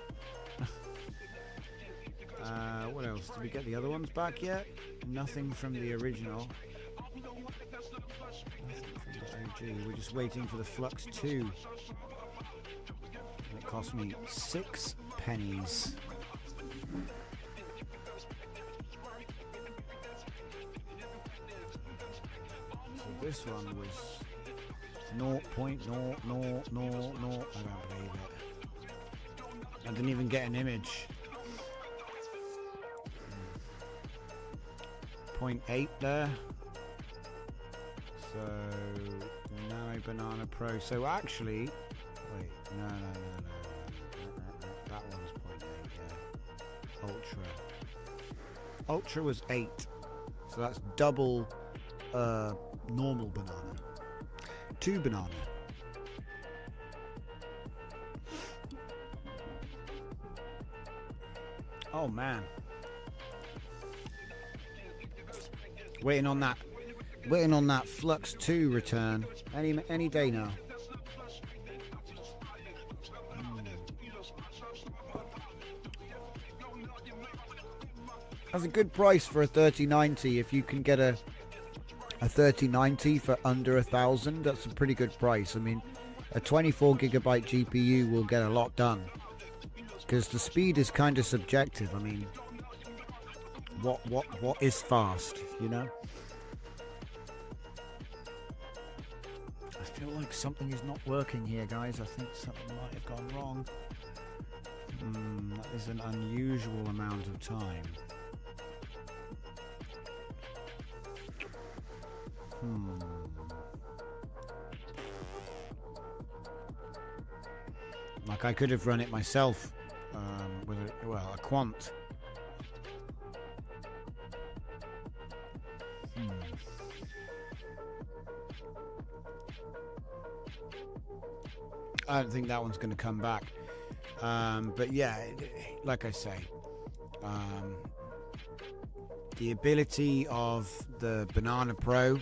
What else? Did we get the other ones back yet? Nothing from the original. Nothing from the OG. We're just waiting for the Flux 2. And it cost me 6 pennies. So this one was 0.0000. I don't believe it. I didn't even get an image. 0.8 there. So Nano Banana Pro. So actually, wait, no. That one's 0.8. Yeah. Ultra was 8. So that's double normal banana. 2 banana. Oh man. Waiting on that Flux 2 return any day now. That's a good price for a 3090. If you can get a 3090 for under 1,000, that's a pretty good price. I mean, a 24 gigabyte GPU will get a lot done, because the speed is kind of subjective. I mean, what is fast, you know? I feel like something is not working here, guys. I think something might have gone wrong. That is an unusual amount of time. Like I could have run it myself with a quant. I don't think that one's going to come back. But yeah, like I say, the ability of the Banana Pro,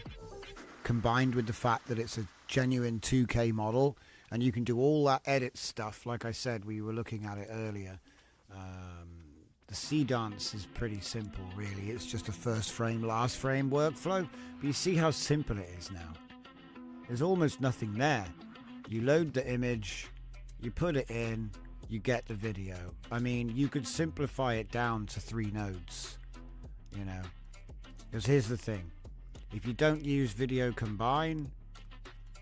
combined with the fact that it's a genuine 2K model, and you can do all that edit stuff. Like I said, we were looking at it earlier. The C dance is pretty simple, really. It's just a first frame, last frame workflow. But you see how simple it is now. There's almost nothing there. You load the image, you put it in, you get the video. I mean, you could simplify it down to 3 nodes, you know. Because here's the thing. If you don't use video combine,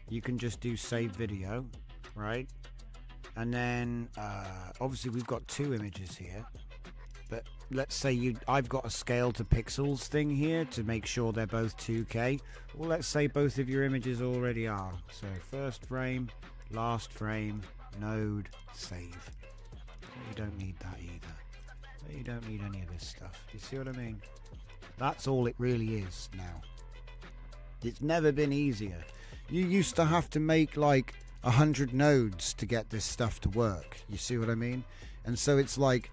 you can just do save video, right? And then, obviously we've got 2 images here. But let's say I've got a scale to pixels thing here to make sure they're both 2K. Well, let's say both of your images already are. So first frame, last frame, node, save. You don't need that either. You don't need any of this stuff. You see what I mean? That's all it really is now. It's never been easier. You used to have to make like 100 nodes to get this stuff to work. You see what I mean? And so it's like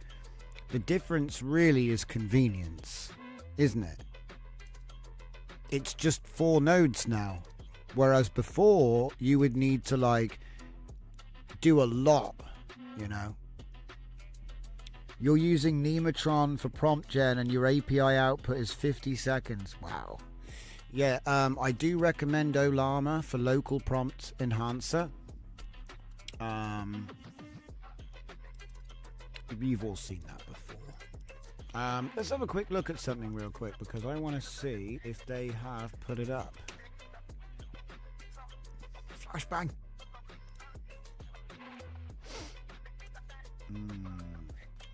the difference really is convenience, isn't it? It's just 4 nodes now. Whereas before you would need to like do a lot, you know. You're using Nematron for prompt gen and your API output is 50 seconds. Wow. Yeah, I do recommend Olama for local prompt enhancer. You've all seen that before. Let's have a quick look at something real quick because I want to see if they have put it up. Flashbang.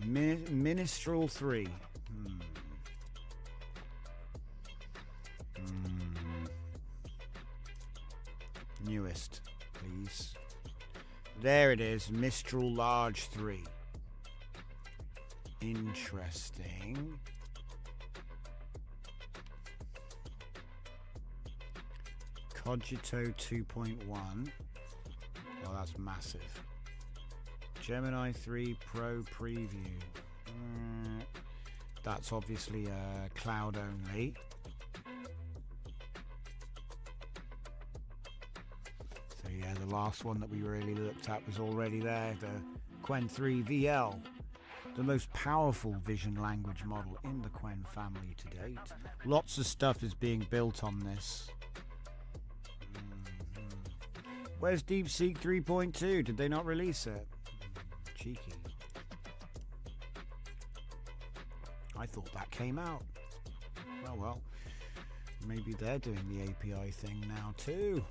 Minstrel 3. Newest, please. There it is, Mistral Large 3. Interesting. Cogito 2.1. Well, that's massive. Gemini 3 Pro Preview. That's obviously cloud only. So yeah, the last one that we really looked at was already there, the Qwen 3 VL, the most powerful vision language model in the Qwen family to date. Lots of stuff is being built on this. Where's DeepSeek 3.2? Did they not release it? Cheeky. I thought that came out. Well, maybe they're doing the API thing now too.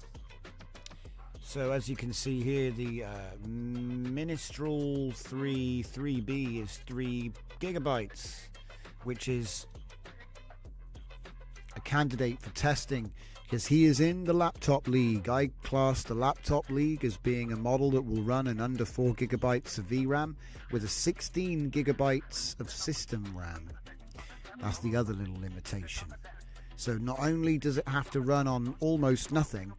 So as you can see here, the Minstrel 3B is 3 gigabytes, which is a candidate for testing because he is in the laptop league. I class the laptop league as being a model that will run in under 4 gigabytes of VRAM with a 16 gigabytes of system RAM. That's the other little limitation. So not only does it have to run on almost nothing,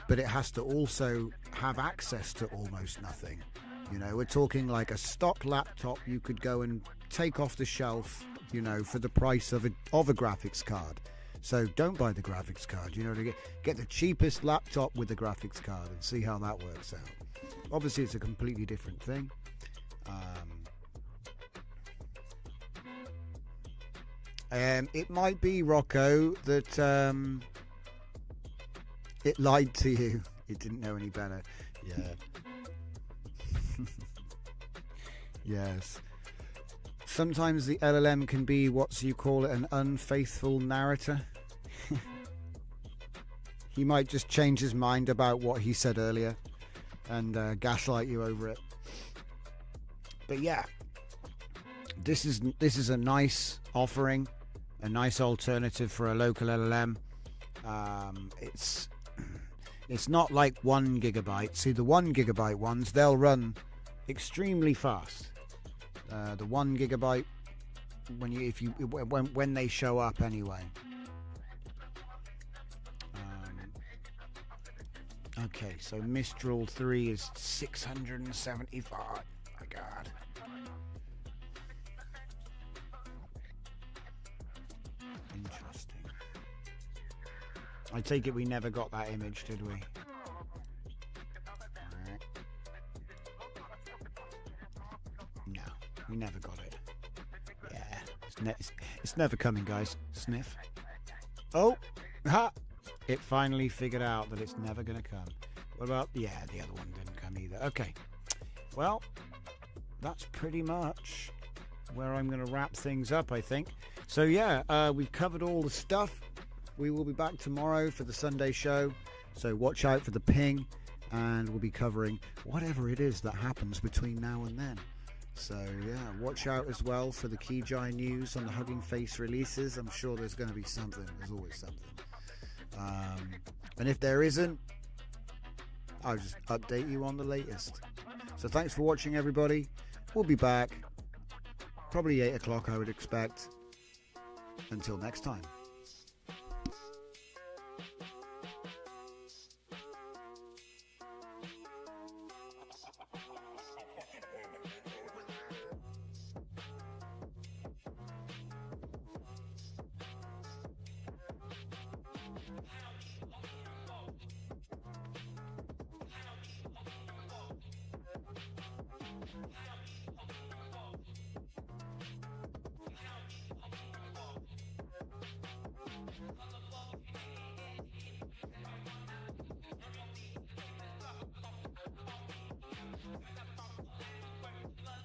but it has to also have access to almost nothing. You know, we're talking like a stock laptop you could go and take off the shelf, you know, for the price of a graphics card. So don't buy the graphics card, you know, to get the cheapest laptop with the graphics card and see how that works out. Obviously, it's a completely different thing. It might be, Rocco, that it lied to you. It didn't know any better. Yeah. Yes. Sometimes the LLM can be, what you call it, an unfaithful narrator. He might just change his mind about what he said earlier and gaslight you over it. But yeah, this is a nice offering, a nice alternative for a local LLM. It's not like 1 gigabyte. See, the 1 gigabyte ones, they'll run extremely fast. The 1 gigabyte when they show up anyway. Okay, so Mistral 3 is 675. My God. Interesting. I take it we never got that image, did we? Alright. No, we never got it. Yeah, it's never coming, guys. Sniff. Oh, ha! It finally figured out that it's never going to come. What about... Yeah, the other one didn't come either. Okay. Well, that's pretty much where I'm going to wrap things up, I think. So, yeah, we've covered all the stuff. We will be back tomorrow for the Sunday show. So watch out for the ping. And we'll be covering whatever it is that happens between now and then. So yeah, watch out as well for the Kijai news on the Hugging Face releases. I'm sure there's going to be something. There's always something. And if there isn't, I'll just update you on the latest. So thanks for watching, everybody. We'll be back probably 8 o'clock, I would expect. Until next time.